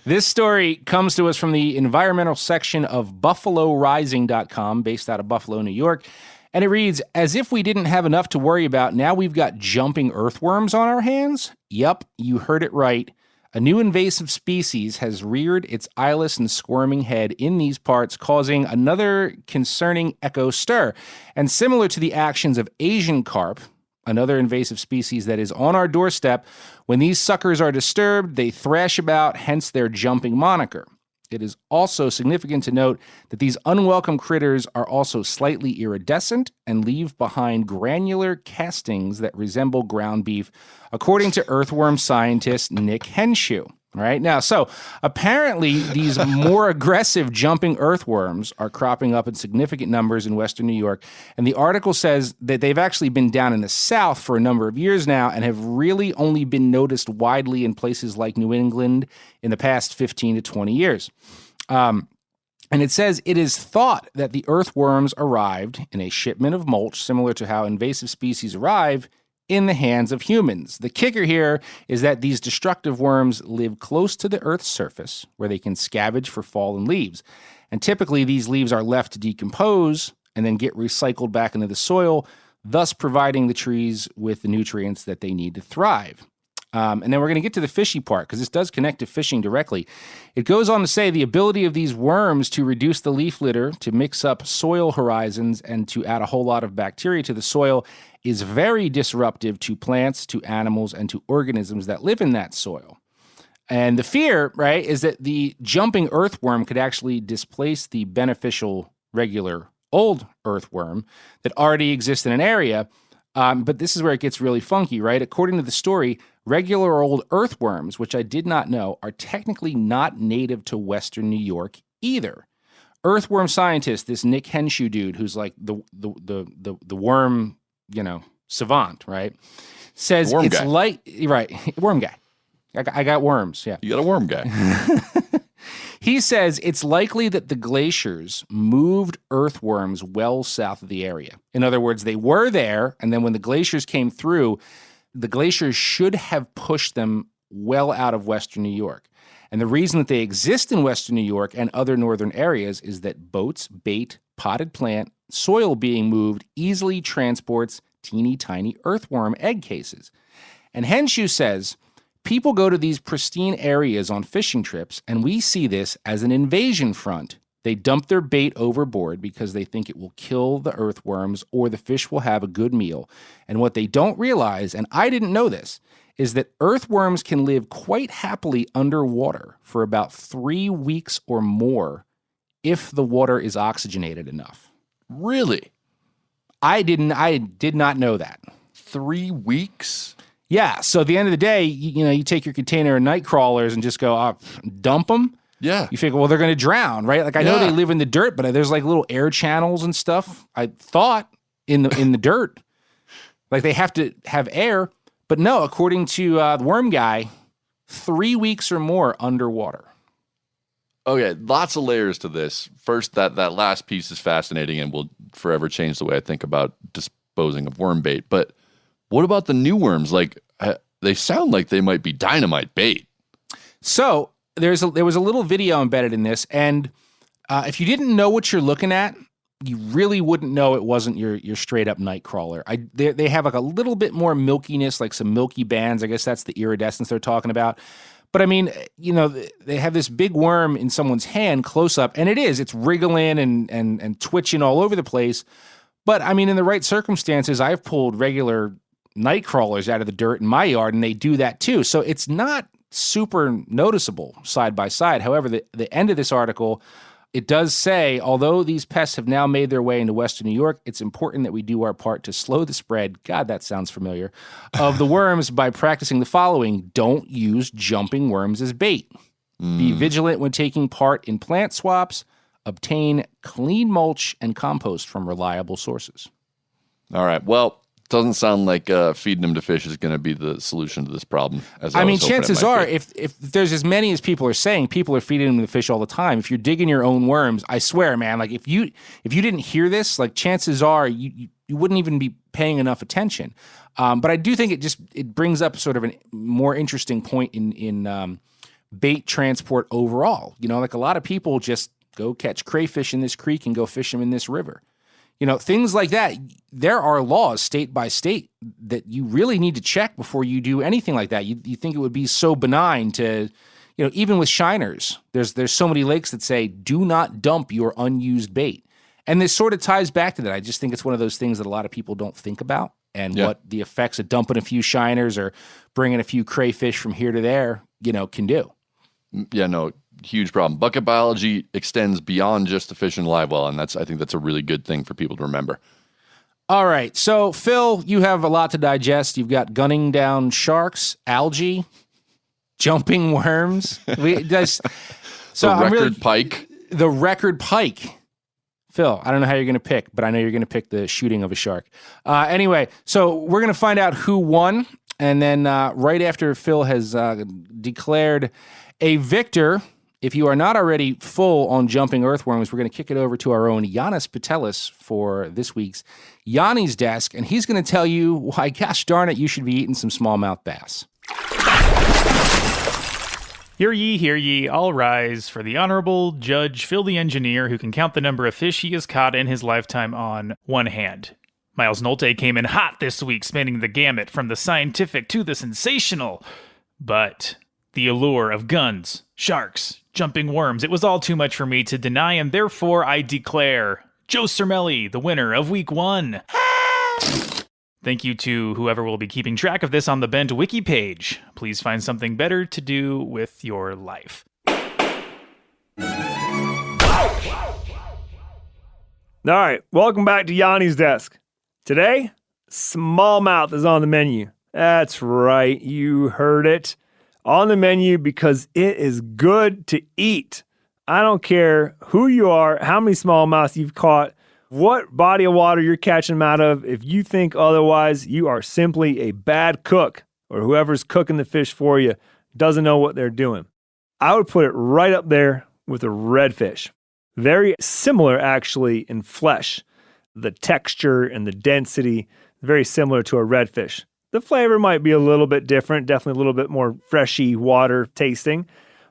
This story comes to us from the environmental section of BuffaloRising.com, based out of Buffalo, New York. And it reads, as if we didn't have enough to worry about, now we've got jumping earthworms on our hands? Yep, you heard it right. A new invasive species has reared its eyeless and squirming head in these parts, causing another concerning echo stir. And similar to the actions of Asian carp, another invasive species that is on our doorstep, when these suckers are disturbed, they thrash about, hence their jumping moniker. It is also significant to note that these unwelcome critters are also slightly iridescent and leave behind granular castings that resemble ground beef, according to earthworm scientist Nick Henshaw. Right now, so apparently these more aggressive jumping earthworms are cropping up in significant numbers in Western New York. And the article says that they've actually been down in the South for a number of years now and have really only been noticed widely in places like New England in the past 15 to 20 years. And it says it is thought that the earthworms arrived in a shipment of mulch, similar to how invasive species arrive in the hands of humans. The kicker here is that these destructive worms live close to the Earth's surface, where they can scavenge for fallen leaves. And typically, these leaves are left to decompose and then get recycled back into the soil, thus providing the trees with the nutrients that they need to thrive. And then we're going to get to the fishy part, because this does connect to fishing directly. It goes on to say the ability of these worms to reduce the leaf litter, to mix up soil horizons, and to add a whole lot of bacteria to the soil is very disruptive to plants, to animals, and to organisms that live in that soil. And the fear, right, is that the jumping earthworm could actually displace the beneficial regular old earthworm that already exists in an area. But this is where it gets really funky, right? According to the story, regular old earthworms, which I did not know, are technically not native to Western New York either. Earthworm scientist, this Nick Henshaw dude, who's like the worm, savant, right? Says worm it's guy. like, right, worm guy. I got worms, yeah. You got a worm guy. He says it's likely that the glaciers moved earthworms well south of the area. In other words, they were there, and then when the glaciers came through, the glaciers should have pushed them well out of Western New York. And the reason that they exist in Western New York and other northern areas is that boats, bait, potted plant, soil being moved easily transports teeny tiny earthworm egg cases. And Henshaw says, people go to these pristine areas on fishing trips, and we see this as an invasion front. They dump their bait overboard because they think it will kill the earthworms or the fish will have a good meal. And what they don't realize, and I didn't know this, is that earthworms can live quite happily underwater for about 3 weeks or more if the water is oxygenated enough. Really? I did not know that. 3 weeks? Yeah, so at the end of the day, you take your container of night crawlers and just go dump them. Yeah. You figure, well, they're going to drown, right? Like I know they live in the dirt, but there's like little air channels and stuff. I thought in the dirt, like they have to have air, but no. According to the worm guy, 3 weeks or more underwater. Okay, lots of layers to this. First, that last piece is fascinating and will forever change the way I think about disposing of worm bait. But what about the new worms? Like they sound like they might be dynamite bait. So there was a little video embedded in this, and if you didn't know what you're looking at, you really wouldn't know it wasn't your straight up night crawler. They have like a little bit more milkiness, like some milky bands. I guess that's the iridescence they're talking about. But I mean, they have this big worm in someone's hand close up, and it's wriggling and twitching all over the place. But I mean, in the right circumstances, I've pulled regular night crawlers out of the dirt in my yard, and they do that too. So it's not super noticeable side by side. However, the end of this article, it does say, although these pests have now made their way into Western New York, it's important that we do our part to slow the spread, God, that sounds familiar, of the worms by practicing the following. Don't use jumping worms as bait. Be vigilant when taking part in plant swaps. Obtain clean mulch and compost from reliable sources. All right. Well, Doesn't sound like feeding them to fish is going to be the solution to this problem. I mean, chances are, if there's as many as people are saying, people are feeding them the fish all the time. If you're digging your own worms, I swear, man, like if you didn't hear this, like chances are you wouldn't even be paying enough attention. But I do think it brings up sort of a more interesting point in bait transport overall. You know, like a lot of people just go catch crayfish in this creek and go fish them in this river. You know, things like that. There are laws state by state that you really need to check before you do anything like that. You think it would be so benign to, you know, even with shiners, there's so many lakes that say, do not dump your unused bait. And this sort of ties back to that. I just think it's one of those things that a lot of people don't think about and what the effects of dumping a few shiners or bringing a few crayfish from here to there, you know, can do. Yeah, no, huge problem. Bucket biology extends beyond just the fish and live well, and I think that's a really good thing for people to remember. All right, so Phil, you have a lot to digest. You've got gunning down sharks, algae, jumping worms. Pike. The record pike. Phil, I don't know how you're going to pick, but I know you're going to pick the shooting of a shark. Anyway, so we're going to find out who won, and then right after Phil has declared a victor, if you are not already full on jumping earthworms, we're going to kick it over to our own Giannis Patelis for this week's Yanni's Desk, and he's going to tell you why, gosh darn it, you should be eating some smallmouth bass. Hear ye, all rise for the Honorable Judge Phil the Engineer, who can count the number of fish he has caught in his lifetime on one hand. Miles Nolte came in hot this week, spanning the gamut from the scientific to the sensational. But the allure of guns, sharks, jumping worms, it was all too much for me to deny, and therefore I declare Joe Cermelli the winner of Week 1. Thank you to whoever will be keeping track of this on the Bent Wiki page. Please find something better to do with your life. All right, welcome back to Yanni's Desk. Today, smallmouth is on the menu. That's right, you heard it. On the menu because it is good to eat. I don't care who you are, how many smallmouths you've caught, what body of water you're catching them out of. If you think otherwise, you are simply a bad cook, or whoever's cooking the fish for you doesn't know what they're doing. I would put it right up there with a redfish. Very similar, actually, in flesh. The texture and the density, very similar to a redfish. The flavor might be a little bit different, definitely a little bit more freshy water tasting,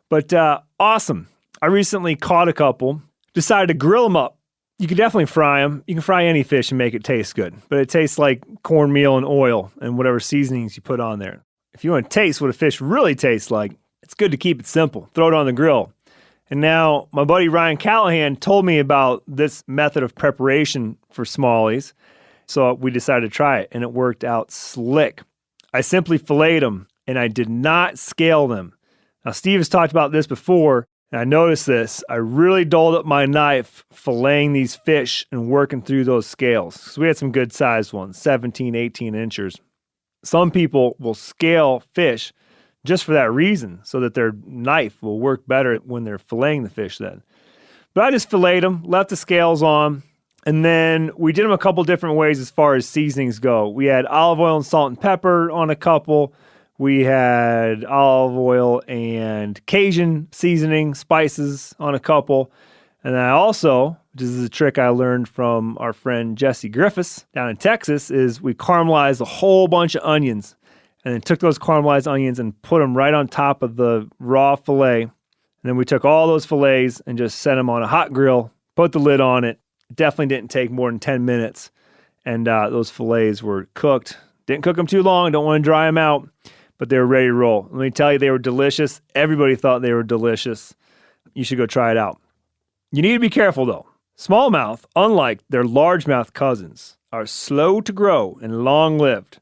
but awesome. I recently caught a couple, decided to grill them up. You can definitely fry them. You can fry any fish and make it taste good, but it tastes like cornmeal and oil and whatever seasonings you put on there. If you want to taste what a fish really tastes like, it's good to keep it simple. Throw it on the grill. And now my buddy Ryan Callahan told me about this method of preparation for smallies, so we decided to try it, and it worked out slick. I simply filleted them, and I did not scale them. Now, Steve has talked about this before, and I noticed this. I really dulled up my knife filleting these fish and working through those scales. So we had some good-sized ones, 17, 18 inches. Some people will scale fish just for that reason, so that their knife will work better when they're filleting the fish then. But I just filleted them, left the scales on, and then we did them a couple different ways as far as seasonings go. We had olive oil and salt and pepper on a couple. We had olive oil and Cajun seasoning, spices on a couple. And then I also, this is a trick I learned from our friend Jesse Griffiths down in Texas, is we caramelized a whole bunch of onions and then took those caramelized onions and put them right on top of the raw filet. And then we took all those fillets and just set them on a hot grill, put the lid on it. Definitely didn't take more than 10 minutes. And those fillets were cooked. Didn't cook them too long. Don't want to dry them out. But they were ready to roll. Let me tell you, they were delicious. Everybody thought they were delicious. You should go try it out. You need to be careful, though. Smallmouth, unlike their largemouth cousins, are slow to grow and long-lived.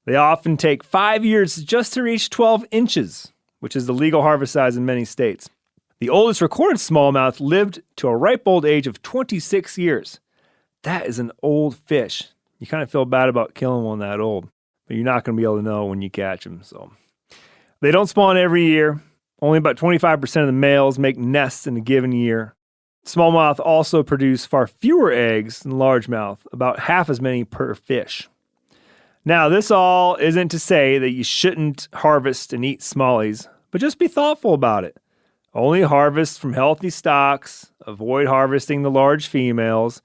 They often take 5 years just to reach 12 inches, which is the legal harvest size in many states. The oldest recorded smallmouth lived to a ripe old age of 26 years. That is an old fish. You kind of feel bad about killing one that old, but you're not going to be able to know when you catch them. So they don't spawn every year. Only about 25% of the males make nests in a given year. Smallmouth also produce far fewer eggs than largemouth, about half as many per fish. Now, this all isn't to say that you shouldn't harvest and eat smallies, but just be thoughtful about it. Only harvest from healthy stocks, avoid harvesting the large females,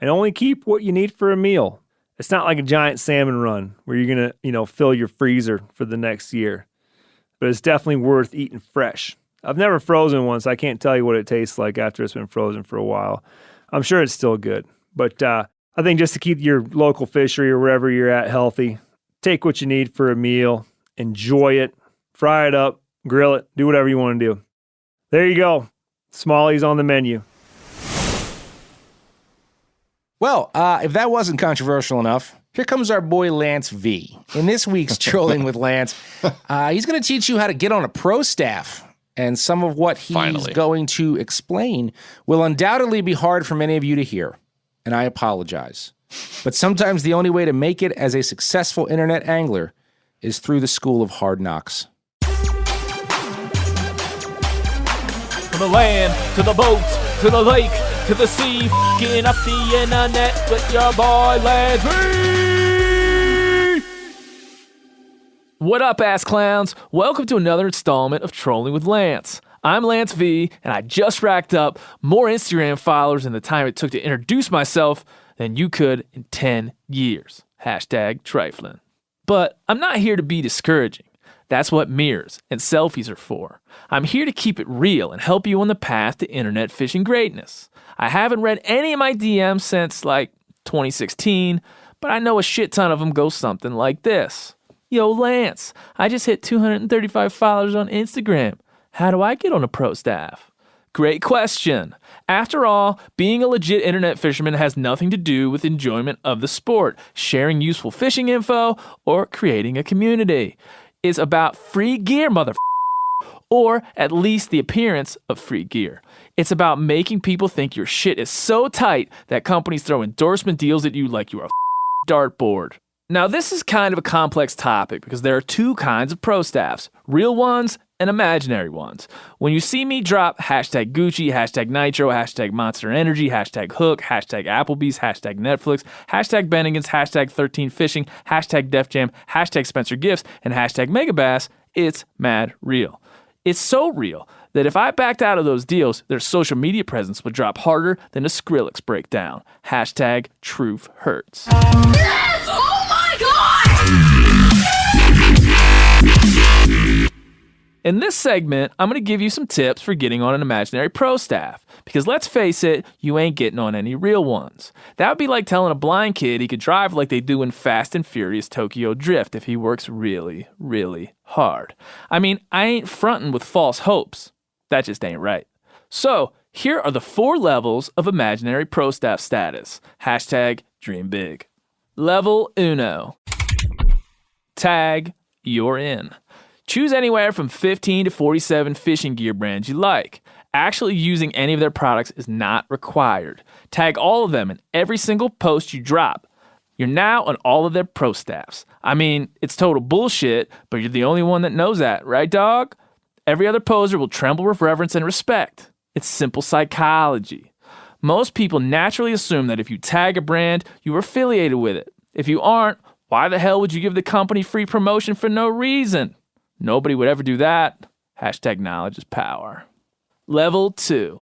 and only keep what you need for a meal. It's not like a giant salmon run where you're going to, fill your freezer for the next year. But it's definitely worth eating fresh. I've never frozen one, so I can't tell you what it tastes like after it's been frozen for a while. I'm sure it's still good. But I think just to keep your local fishery or wherever you're at healthy, take what you need for a meal, enjoy it, fry it up, grill it, do whatever you want to do. There you go. Smallies on the menu. Well, if that wasn't controversial enough, here comes our boy Lance V. In this week's Trolling with Lance, he's going to teach you how to get on a pro staff. And some of what he's going to explain will undoubtedly be hard for many of you to hear. And I apologize. But sometimes the only way to make it as a successful internet angler is through the school of hard knocks. From the land, to the boat, to the lake, to the sea, getting up the internet with your boy Lance V. What up, ass clowns? Welcome to another installment of Trolling with Lance. I'm Lance V, and I just racked up more Instagram followers in the time it took to introduce myself than you could in 10 years. Hashtag trifling. But I'm not here to be discouraging. That's what mirrors and selfies are for. I'm here to keep it real and help you on the path to internet fishing greatness. I haven't read any of my DMs since, 2016, but I know a shit ton of them go something like this. Yo, Lance, I just hit 235 followers on Instagram. How do I get on a pro staff? Great question. After all, being a legit internet fisherman has nothing to do with enjoyment of the sport, sharing useful fishing info, or creating a community. It's about free gear, or at least the appearance of free gear. It's about making people think your shit is so tight that companies throw endorsement deals at you like you are a dartboard. Now, this is kind of a complex topic because there are two kinds of pro staffs, real ones and imaginary ones. When you see me drop hashtag Gucci, hashtag Nitro, hashtag Monster Energy, hashtag Hook, hashtag Applebee's, hashtag Netflix, hashtag Bennigan's, hashtag 13 Fishing, hashtag Def Jam, hashtag Spencer Gifts, and hashtag Megabass, it's mad real. It's so real that if I backed out of those deals, their social media presence would drop harder than a Skrillex breakdown. Hashtag truth hurts. Yes! Oh my God! In this segment, I'm going to give you some tips for getting on an imaginary pro staff. Because let's face it, you ain't getting on any real ones. That would be like telling a blind kid he could drive like they do in Fast and Furious Tokyo Drift if he works really, really hard. I mean, I ain't fronting with false hopes. That just ain't right. So, here are the 4 levels of imaginary pro staff status. Hashtag dream big. Level 1. Tag, you're in. Choose anywhere from 15 to 47 fishing gear brands you like. Actually using any of their products is not required. Tag all of them in every single post you drop. You're now on all of their pro staffs. I mean, it's total bullshit, but you're the only one that knows that, right, dog? Every other poser will tremble with reverence and respect. It's simple psychology. Most people naturally assume that if you tag a brand, you are affiliated with it. If you aren't, why the hell would you give the company free promotion for no reason? Nobody would ever do that. Hashtag knowledge is power. Level 2.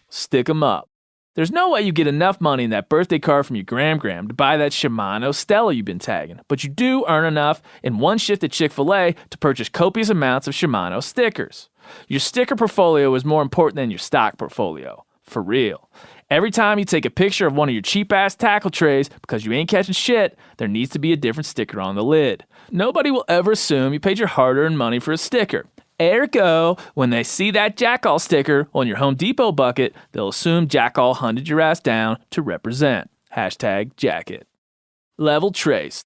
Stick 'em up. There's no way you get enough money in that birthday card from your Gram to buy that Shimano Stella you've been tagging, but you do earn enough in one shift at Chick-fil-A to purchase copious amounts of Shimano stickers. Your sticker portfolio is more important than your stock portfolio. For real. Every time you take a picture of one of your cheap-ass tackle trays because you ain't catching shit, there needs to be a different sticker on the lid. Nobody will ever assume you paid your hard-earned money for a sticker. Ergo, when they see that Jackall sticker on your Home Depot bucket, they'll assume Jackall hunted your ass down to represent. Hashtag jacket. Level trace.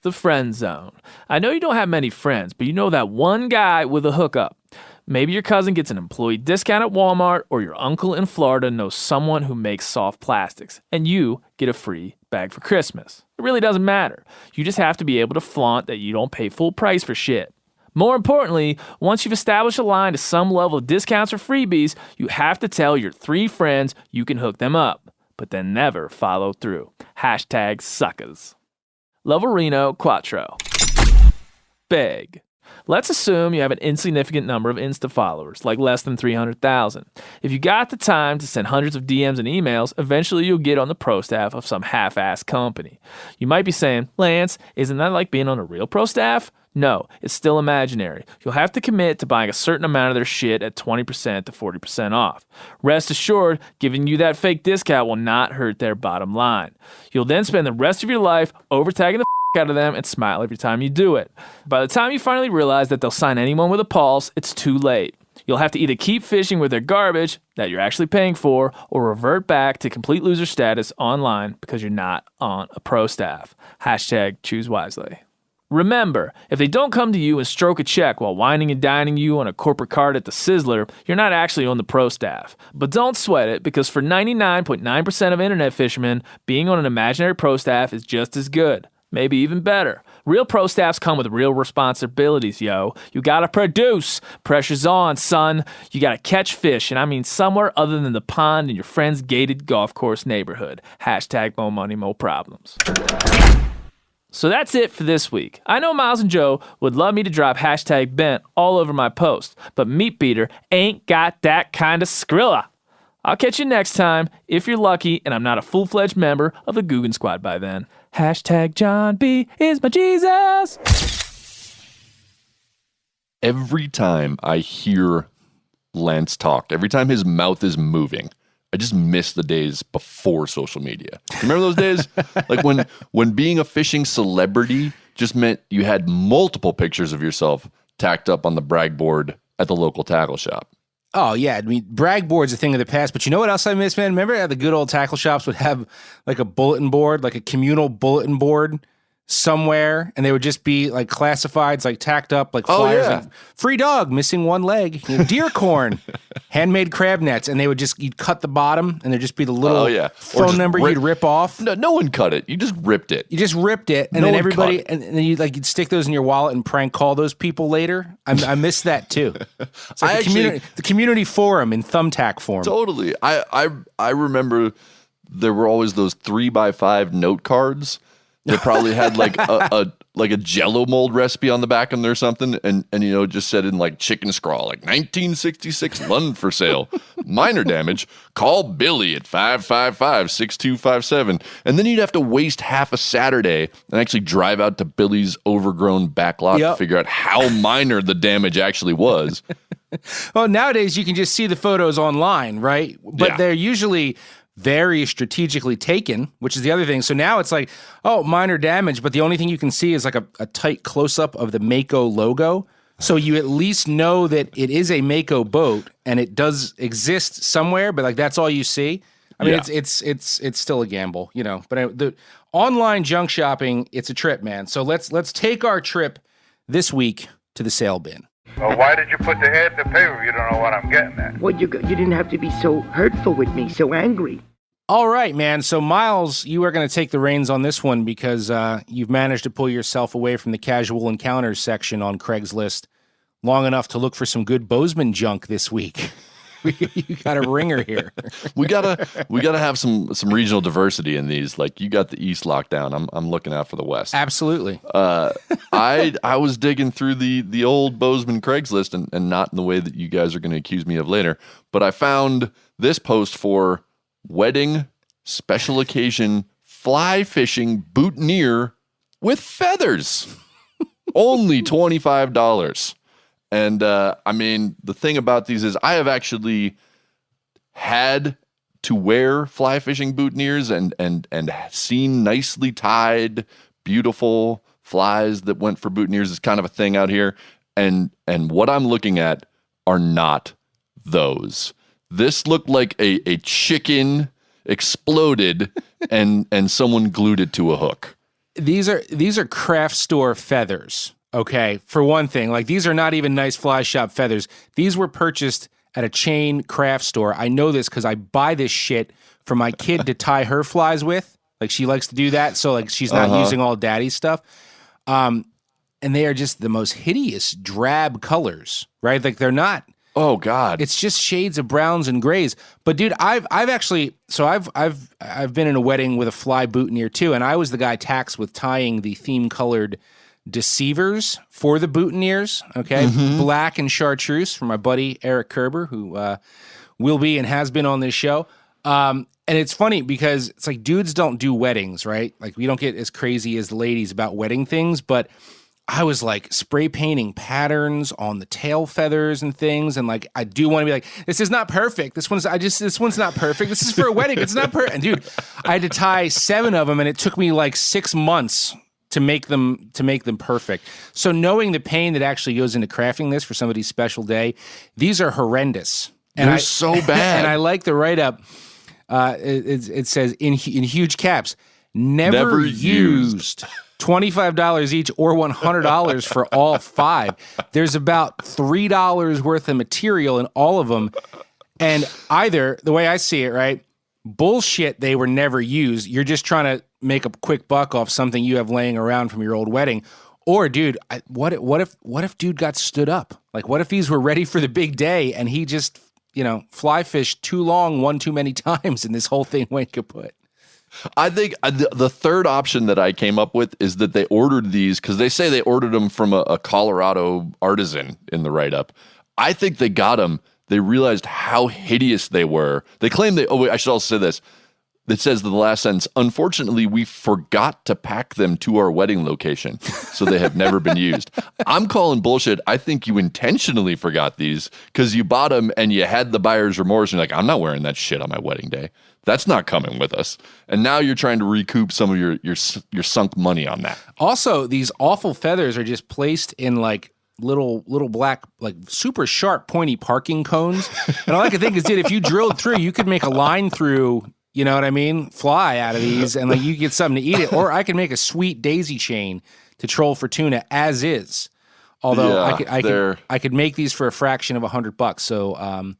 The friend zone. I know you don't have many friends, but you know that one guy with a hookup. Maybe your cousin gets an employee discount at Walmart, or your uncle in Florida knows someone who makes soft plastics, and you get a free bag for Christmas. It really doesn't matter. You just have to be able to flaunt that you don't pay full price for shit. More importantly, once you've established a line to some level of discounts or freebies, you have to tell your 3 friends you can hook them up, but then never follow through. Hashtag suckers. Loverino Quattro. Beg. Let's assume you have an insignificant number of Insta followers, like less than 300,000. If you got the time to send hundreds of DMs and emails, eventually you'll get on the pro staff of some half-assed company. You might be saying, Lance, isn't that like being on a real pro staff? No, it's still imaginary. You'll have to commit to buying a certain amount of their shit at 20% to 40% off. Rest assured, giving you that fake discount will not hurt their bottom line. You'll then spend the rest of your life overtagging the out of them and smile every time you do it. By the time you finally realize that they'll sign anyone with a pulse, it's too late. You'll have to either keep fishing with their garbage that you're actually paying for or revert back to complete loser status online because you're not on a pro staff. Hashtag choose wisely. Remember, if they don't come to you and stroke a check while whining and dining you on a corporate card at the Sizzler, you're not actually on the pro staff. But don't sweat it, because for 99.9% of internet fishermen, being on an imaginary pro staff is just as good. Maybe even better. Real pro staffs come with real responsibilities, yo. You gotta produce. Pressure's on, son. You gotta catch fish, and I mean somewhere other than the pond in your friend's gated golf course neighborhood. Hashtag more money, more problems. So that's it for this week. I know Miles and Joe would love me to drop hashtag bent all over my post, but Meat Beater ain't got that kind of Skrilla. I'll catch you next time, if you're lucky and I'm not a full-fledged member of the Guggen Squad by then. Hashtag John B. is my Jesus. Every time I hear Lance talk, every time his mouth is moving, I just miss the days before social media. Remember those days? Like when being a fishing celebrity just meant you had multiple pictures of yourself tacked up on the brag board at the local tackle shop. Oh, yeah. I mean, brag board's a thing of the past, but you know what else I miss, man? Remember how the good old tackle shops would have like a bulletin board, like a communal bulletin board somewhere, and they would just be like classifieds, like tacked up, like flyers, like free dog, missing one leg, deer corn, handmade crab nets, and they would just, you'd cut the bottom, and there'd just be the little phone number you'd rip off. No one cut it. You just ripped it. You just ripped it, and then everybody, and then you'd stick those in your wallet and prank call those people later. I miss that too. It's like the community forum in thumbtack form. Totally. I remember there were always those 3x5 note cards. They probably had like a Jello mold recipe on the back of them or something, and just said in like chicken scrawl, like 1966 Lund for sale, minor damage. Call Billy at 555-6257, and then you'd have to waste half a Saturday and actually drive out to Billy's overgrown back lot to figure out how minor the damage actually was. Well, nowadays you can just see the photos online, right? But they're usually very strategically taken, which is the other thing. So now it's like, oh, minor damage, but the only thing you can see is like a tight close-up of the Mako logo. So you at least know that it is a Mako boat and it does exist somewhere, but like that's all you see. I mean, it's still a gamble, But the online junk shopping, it's a trip, man. So let's take our trip this week to the sale bin. Well, why did you put the ad in the paper if you don't know what I'm getting at? Well, you didn't have to be so hurtful with me, so angry. All right, man. So, Miles, you are going to take the reins on this one because you've managed to pull yourself away from the casual encounters section on Craigslist long enough to look for some good Bozeman junk this week. You got a ringer here. we gotta have some regional diversity in these. Like you got the East lockdown. I'm looking out for the West. Absolutely. I was digging through the old Bozeman Craigslist and not in the way that you guys are going to accuse me of later. But I found this post for wedding special occasion fly fishing boutonniere with feathers. Only $25. And I mean, the thing about these is I have actually had to wear fly fishing boutonnieres and seen nicely tied, beautiful flies that went for boutonnieres is kind of a thing out here. And what I'm looking at are not those. This looked like a chicken exploded and someone glued it to a hook. These are craft store feathers. Okay, for one thing, like these are not even nice fly shop feathers. These were purchased at a chain craft store. I know this because I buy this shit for my kid to tie her flies with. Like she likes to do that, so like she's not using all daddy's stuff. And they are just the most hideous drab colors, right? Like they're not Oh God. It's just shades of browns and grays. But dude, I've been in a wedding with a fly boutonniere too, and I was the guy taxed with tying the theme colored deceivers for the boutonnieres. Okay, black and chartreuse from my buddy Eric Kerber, who will be and has been on this show. And it's funny because it's like dudes don't do weddings, right? Like we don't get as crazy as the ladies about wedding things, but I was like spray painting patterns on the tail feathers and things. And like, I do want to be like, this is not perfect. This one's not perfect. This is for a wedding. It's not perfect. And dude, I had to tie 7 of them and it took me like 6 months to make them perfect. So knowing the pain that actually goes into crafting this for somebody's special day, these are horrendous. And They're so bad. And I like the write-up. It says in huge caps, never used. $25 each or $100 for all 5. There's about $3 worth of material in all of them. And either, the way I see it, right, bullshit, they were never used. You're just trying to make a quick buck off something you have laying around from your old wedding. Or, dude, what if dude got stood up? Like, what if these were ready for the big day and he just, fly fished too long one too many times and this whole thing went kaput? I think the third option that I came up with is that they ordered these because they say they ordered them from a Colorado artisan in the write-up. I think they got them. They realized how hideous they were. They claim I should also say this. It says in the last sentence, unfortunately, we forgot to pack them to our wedding location, so they have never been used. I'm calling bullshit. I think you intentionally forgot these because you bought them and you had the buyer's remorse. And you're like, I'm not wearing that shit on my wedding day. That's not coming with us. And now you're trying to recoup some of your sunk money on that. Also, these awful feathers are just placed in like little black, like super sharp, pointy parking cones. And all I can think is, dude, if you drilled through, you could make a line through, you know what I mean? Fly out of these and like you get something to eat it. Or I could make a sweet daisy chain to troll for tuna as is. Although I could make these for a fraction of $100. So,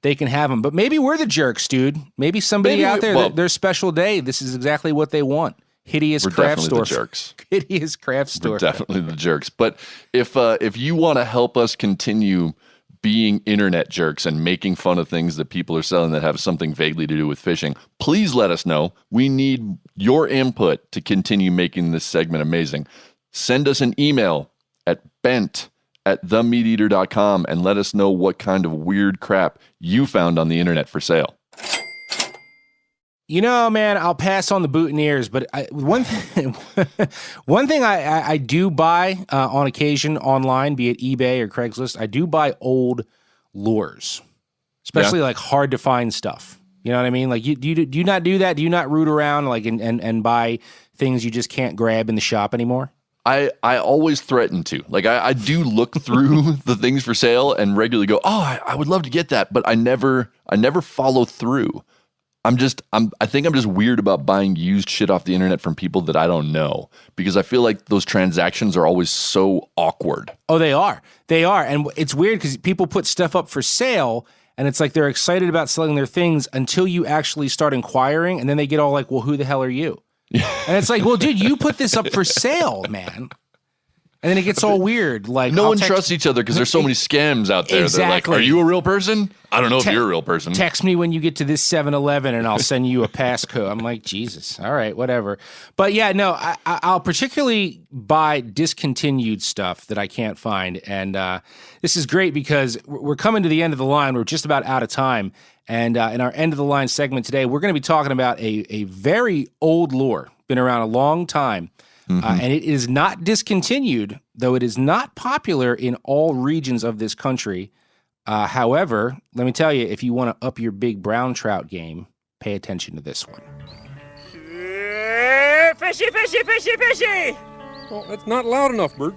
they can have them, but maybe we're the jerks, dude. Maybe somebody out there, their special day, this is exactly what they want. Hideous craft store. We're definitely the jerks. Hideous craft store. We're definitely the jerks. But if you want to help us continue being internet jerks and making fun of things that people are selling that have something vaguely to do with fishing, please let us know. We need your input to continue making this segment amazing. Send us an email at bent@themeateater.com and let us know what kind of weird crap you found on the internet for sale. Man, I'll pass on the boutonnieres, but one thing I do buy on occasion online, be it eBay or Craigslist, I do buy old lures, especially like hard to find stuff. You know what I mean? Like, do you not do that? Do you not root around like and buy things you just can't grab in the shop anymore? I always threaten to. Like, I do look through the things for sale and regularly go, I would love to get that, but I never follow through. I think I'm just weird about buying used shit off the internet from people that I don't know because I feel like those transactions are always so awkward. Oh, they are. And it's weird because people put stuff up for sale and it's like they're excited about selling their things until you actually start inquiring and then they get all like, well, who the hell are you? And it's like, well, dude, you put this up for sale, man. And then it gets all weird. Like no one trusts each other because there's so many scams out there. Exactly. They're like, are you a real person? I don't know if you're a real person. Text me when you get to this 7-Eleven and I'll send you a passcode. I'm like, Jesus. All right, whatever. But yeah, no, I'll particularly buy discontinued stuff that I can't find. And this is great because we're coming to the end of the line. We're just about out of time. And in our end of the line segment today, we're going to be talking about a very old lure, been around a long time. And it is not discontinued, though it is not popular in all regions of this country. However, let me tell you, if you want to up your big brown trout game, pay attention to this one. Fishy, fishy, fishy, fishy! Well, that's not loud enough, Bert.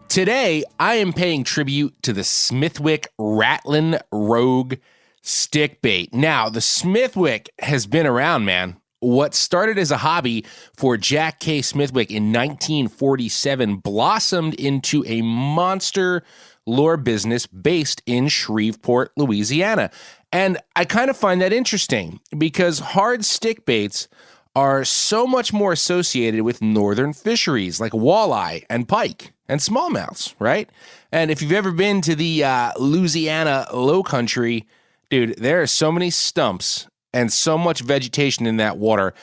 Today, I am paying tribute to the Smithwick Rattlin' Rogue stick bait. Now, the Smithwick has been around, man. What started as a hobby for Jack K. Smithwick in 1947 blossomed into a monster lure business based in Shreveport, Louisiana. And I kind of find that interesting because hard stick baits are so much more associated with northern fisheries like walleye and pike and smallmouths, right? And if you've ever been to the Louisiana low country, dude, there are so many stumps and so much vegetation in that water.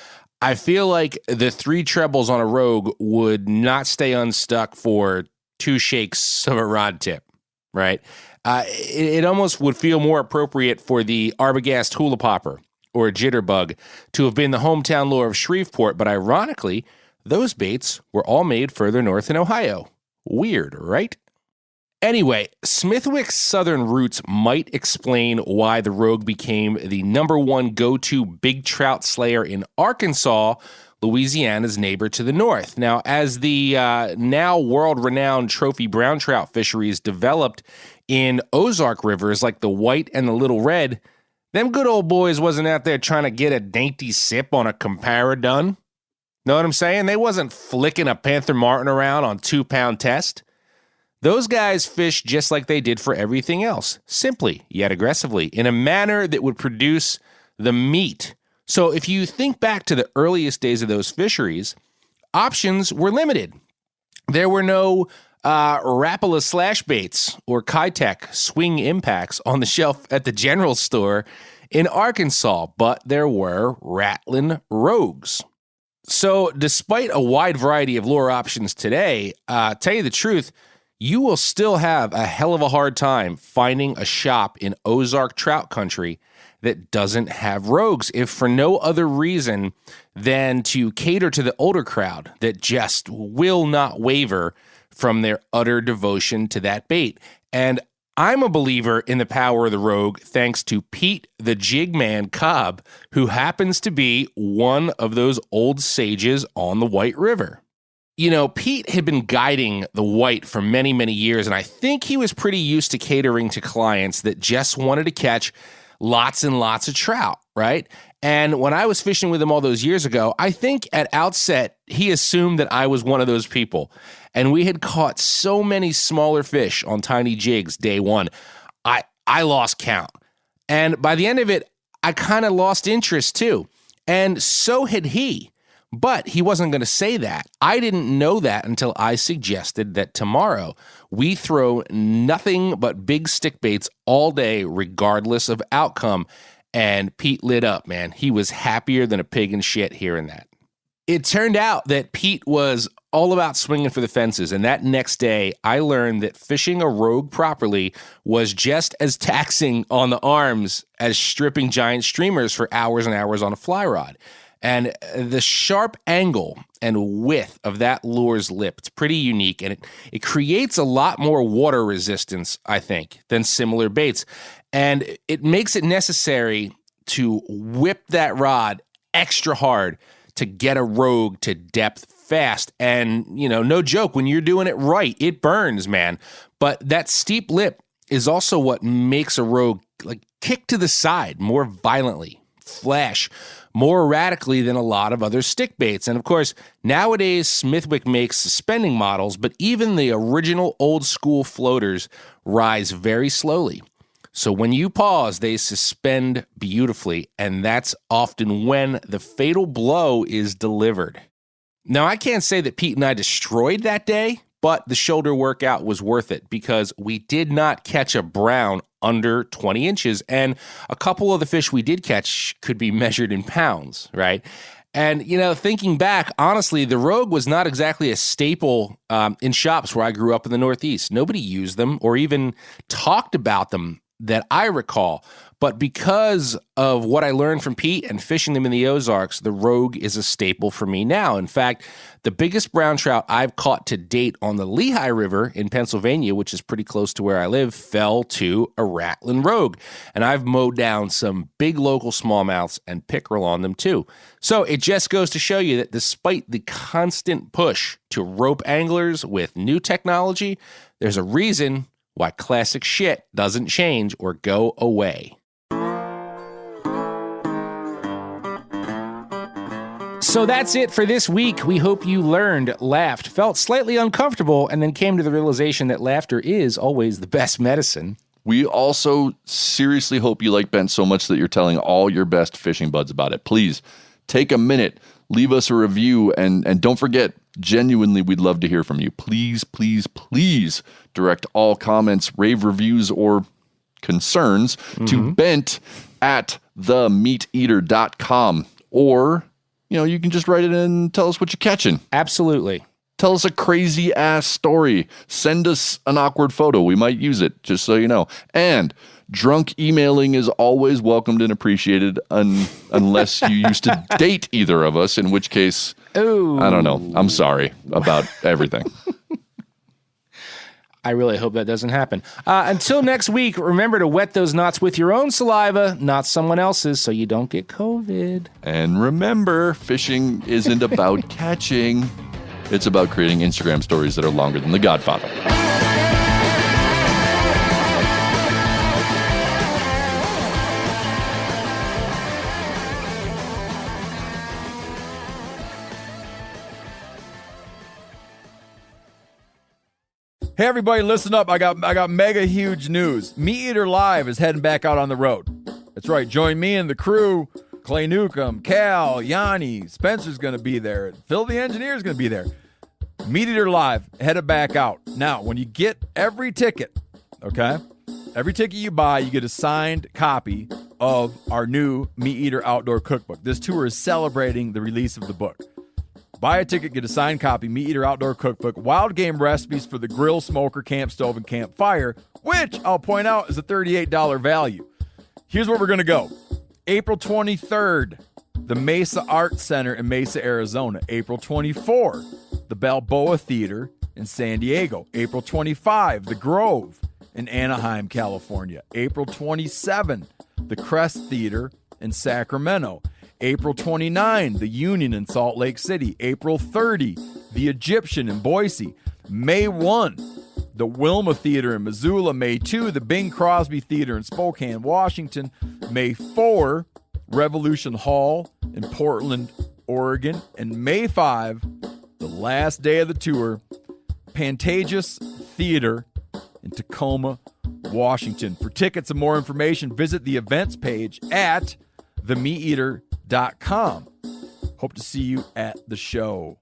I feel like the 3 trebles on a Rogue would not stay unstuck for 2 shakes of a rod tip, right? It almost would feel more appropriate for the Arbogast hula popper or jitterbug to have been the hometown lure of Shreveport, but ironically, those baits were all made further north in Ohio. Weird, right? Anyway, Smithwick's southern roots might explain why the Rogue became the #1 go-to big trout slayer in Arkansas, Louisiana's neighbor to the north. Now, as the now world-renowned trophy brown trout fisheries developed in Ozark rivers like the White and the Little Red, them good old boys wasn't out there trying to get a dainty sip on a comparadun. Know what I'm saying? They wasn't flicking a Panther Martin around on 2-pound test. Those guys fished just like they did for everything else, simply yet aggressively, in a manner that would produce the meat. So if you think back to the earliest days of those fisheries, options were limited. There were no Rapala slash baits or Kitech swing impacts on the shelf at the general store in Arkansas, but there were Rattling Rogues. So despite a wide variety of lure options today, tell you the truth, you will still have a hell of a hard time finding a shop in Ozark trout country that doesn't have Rogues, if for no other reason than to cater to the older crowd that just will not waver from their utter devotion to that bait. And I'm a believer in the power of the Rogue thanks to Pete the Jig Man Cobb, who happens to be one of those old sages on the White River. You know, Pete had been guiding the White for many, many years, and I think he was pretty used to catering to clients that just wanted to catch lots and lots of trout, right? And when I was fishing with him all those years ago, I think at outset, he assumed that I was one of those people. And we had caught so many smaller fish on tiny jigs day one, I lost count. And by the end of it, I kind of lost interest too. And so had he. But he wasn't going to say that. I didn't know that until I suggested that tomorrow we throw nothing but big stick baits all day, regardless of outcome. And Pete lit up, man. He was happier than a pig in shit hearing that. It turned out that Pete was all about swinging for the fences. And that next day, I learned that fishing a Rogue properly was just as taxing on the arms as stripping giant streamers for hours and hours on a fly rod. And the sharp angle and width of that lure's lip, it's pretty unique, and it creates a lot more water resistance, I think, than similar baits. And it makes it necessary to whip that rod extra hard to get a Rogue to depth fast. And, you know, no joke, when you're doing it right, it burns, man. But that steep lip is also what makes a Rogue like kick to the side more violently, flash more erratically than a lot of other stick baits. And of course, nowadays Smithwick makes suspending models, but even the original old school floaters rise very slowly. So when you pause, they suspend beautifully, and that's often when the fatal blow is delivered. Now, I can't say that Pete and I destroyed that day, but the shoulder workout was worth it because we did not catch a brown under 20 inches, and a couple of the fish we did catch could be measured in pounds, right? And, you know, thinking back, honestly, the Rogue was not exactly a staple in shops where I grew up in the Northeast. Nobody used them or even talked about them that I recall. But because of what I learned from Pete and fishing them in the Ozarks, the Rogue is a staple for me now. In fact, the biggest brown trout I've caught to date on the Lehigh River in Pennsylvania, which is pretty close to where I live, fell to a Rattling Rogue. And I've mowed down some big local smallmouths and pickerel on them too. So it just goes to show you that despite the constant push to rope anglers with new technology, there's a reason why classic shit doesn't change or go away. So that's it for this week. We hope you learned, laughed, felt slightly uncomfortable, and then came to the realization that laughter is always the best medicine. We also seriously hope you like Bent so much that you're telling all your best fishing buds about it. Please take a minute, leave us a review, and don't forget, genuinely, we'd love to hear from you. Please, please, please direct all comments, rave reviews, or concerns to bent@themeateater.com. Or, you can just write it in and tell us what you're catching. Absolutely. Tell us a crazy ass story. Send us an awkward photo. We might use it, just so you know. And drunk emailing is always welcomed and appreciated unless you used to date either of us, in which case, Ooh. I don't know. I'm sorry about everything. I really hope that doesn't happen. Until next week, remember to wet those knots with your own saliva, not someone else's, so you don't get COVID. And remember, fishing isn't about catching. It's about creating Instagram stories that are longer than The Godfather. Hey everybody, listen up. I got mega huge news. Meat Eater Live is heading back out on the road. That's right. Join me and the crew. Clay Newcomb, Cal, Yanni, Spencer's going to be there. Phil the engineer is going to be there. Meat Eater Live headed back out. Now, when you get every ticket, okay? Every ticket you buy, you get a signed copy of our new Meat Eater Outdoor Cookbook. This tour is celebrating the release of the book. Buy a ticket, get a signed copy, Meat Eater Outdoor Cookbook, wild game recipes for the grill, smoker, camp stove, and campfire, which I'll point out is a $38 value. Here's where we're going to go. April 23rd, the Mesa Art Center in Mesa, Arizona. April 24, the Balboa Theater in San Diego. April 25, the Grove in Anaheim, California. April 27, the Crest Theater in Sacramento. April 29, the Union in Salt Lake City. April 30, the Egyptian in Boise. May 1, the Wilma Theater in Missoula. May 2, the Bing Crosby Theater in Spokane, Washington. May 4, Revolution Hall in Portland, Oregon. And May 5, the last day of the tour, Pantages Theater in Tacoma, Washington. For tickets and more information, visit the events page at themeateater.com. Hope to see you at the show.